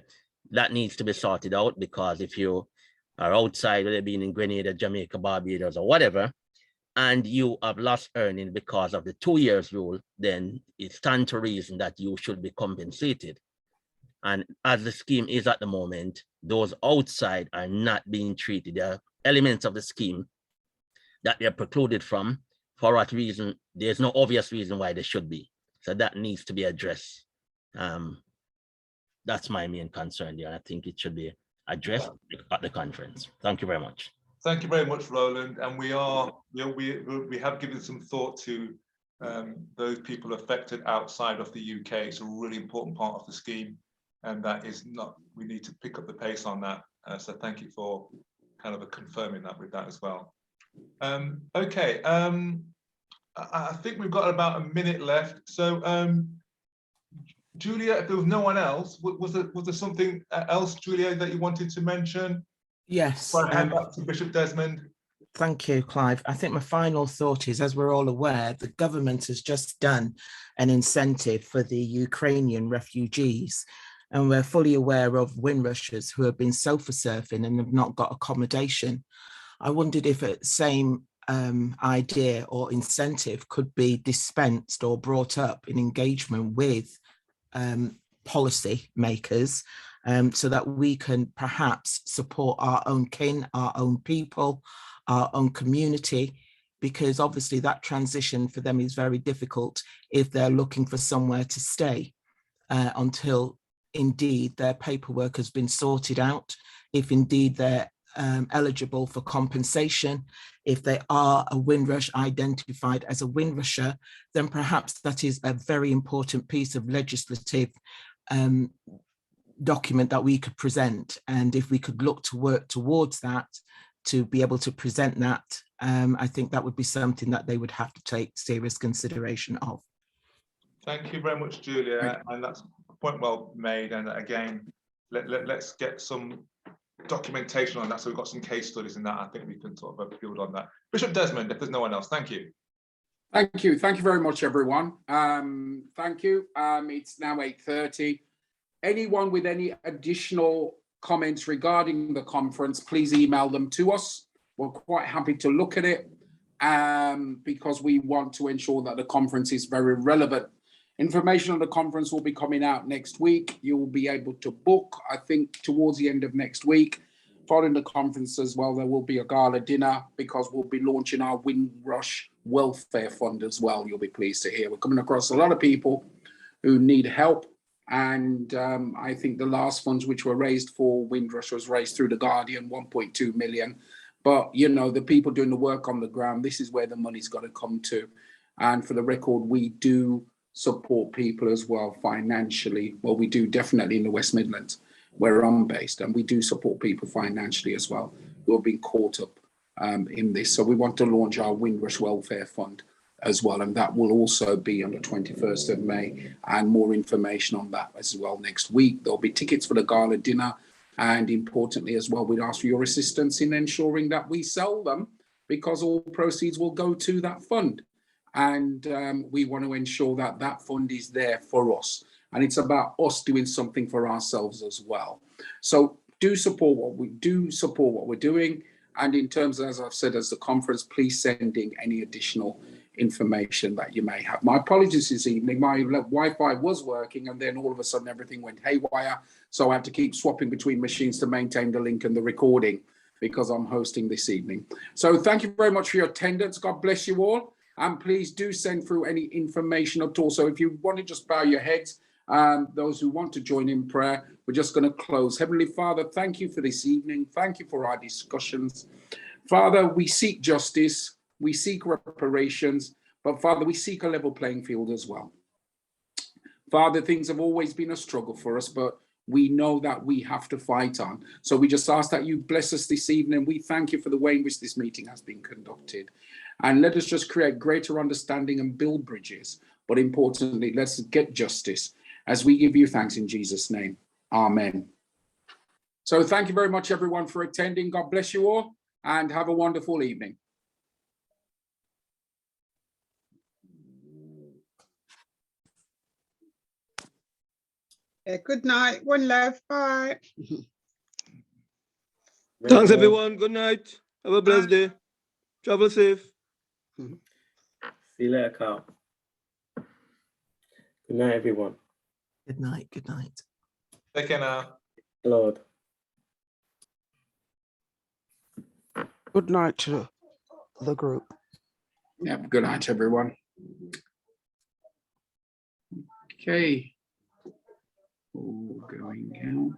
that needs to be sorted out, because if you are outside, whether being in Grenada, Jamaica, Barbados, or whatever, and you have lost earning because of the 2 years rule, then it stands to reason that you should be compensated. And as the scheme is at the moment, those outside are not being treated. There are elements of the scheme that they're precluded from. For what reason? There's no obvious reason why they should be. So that needs to be addressed. That's my main concern there. I think it should be addressed at the conference. Thank you very much. Thank you very much, Roland. And we have given some thought to those people affected outside of the UK. It's a really important part of the scheme, and that is not. We need to pick up the pace on that. So thank you for kind of confirming that with that as well. Okay. I think we've got about a minute left. So, Julia, if there was no one else, was there something else, Julia, that you wanted to mention? Yes. Hand back to Bishop Desmond. Thank you, Clive. I think my final thought is, as we're all aware, the government has just done an incentive for the Ukrainian refugees, and we're fully aware of Windrushers who have been sofa surfing and have not got accommodation. I wondered if the same idea or incentive could be dispensed or brought up in engagement with policy makers, so that we can perhaps support our own kin, our own people, our own community, because obviously that transition for them is very difficult if they're looking for somewhere to stay until indeed their paperwork has been sorted out, if indeed they're eligible for compensation. If they are a Windrush, identified as a Windrusher, then perhaps that is a very important piece of legislative document that we could present. And if we could look to work towards that, to be able to present that, I think that would be something that they would have to take serious consideration of. Thank you very much, Julia. And that's a point well made. And again, let's get some documentation on that. So we've got some case studies in that. I think we can sort of build on that. Bishop Desmond, if there's no one else, thank you. Thank you. Thank you very much, everyone. Thank you. It's now 8:30. Anyone with any additional comments regarding the conference, please email them to us. We're quite happy to look at it because we want to ensure that the conference is very relevant. Information on the conference will be coming out next week. You will be able to book, I think, towards the end of next week. Following the conference as well, there will be a gala dinner because we'll be launching our Windrush Welfare Fund as well. You'll be pleased to hear. We're coming across a lot of people who need help. And I think the last funds which were raised for Windrush was raised through The Guardian, 1.2 million. But, you know, the people doing the work on the ground, this is where the money's got to come to. And for the record, we do support people as well financially. Well, we do definitely in the West Midlands, where I'm based, and we do support people financially as well who have been caught up in this. So we want to launch our Windrush Welfare Fund as well, and that will also be on the 21st of May, and more information on that as well next week. There'll be tickets for the gala dinner, and importantly as well, we'd ask for your assistance in ensuring that we sell them, because all proceeds will go to that fund. And we want to ensure that that fund is there for us. And it's about us doing something for ourselves as well. So do support what we're doing. And in terms of, as I've said, as the conference, please send in any additional information that you may have. My apologies this evening. My Wi-Fi was working and then all of a sudden everything went haywire. So I had to keep swapping between machines to maintain the link and the recording because I'm hosting this evening. So thank you very much for your attendance. God bless you all. And please do send through any information at all. So if you want to just bow your heads, those who want to join in prayer, we're just going to close. Heavenly Father, thank you for this evening. Thank you for our discussions. Father, we seek justice, we seek reparations, but Father, we seek a level playing field as well. Father, things have always been a struggle for us, but we know that we have to fight on. So we just ask that you bless us this evening. We thank you for the way in which this meeting has been conducted. And let us just create greater understanding and build bridges. But importantly, let's get justice as we give you thanks in Jesus' name. Amen. So thank you very much, everyone, for attending. God bless you all and have a wonderful evening. Good night. One love. Bye. Thanks, everyone. Good night. Have a blessed day. Travel safe. See you later, Carl. Good night, everyone. Good night. Good night. Take care now. Lord. Good night to the group. Yeah, good night, everyone. Okay. All going out.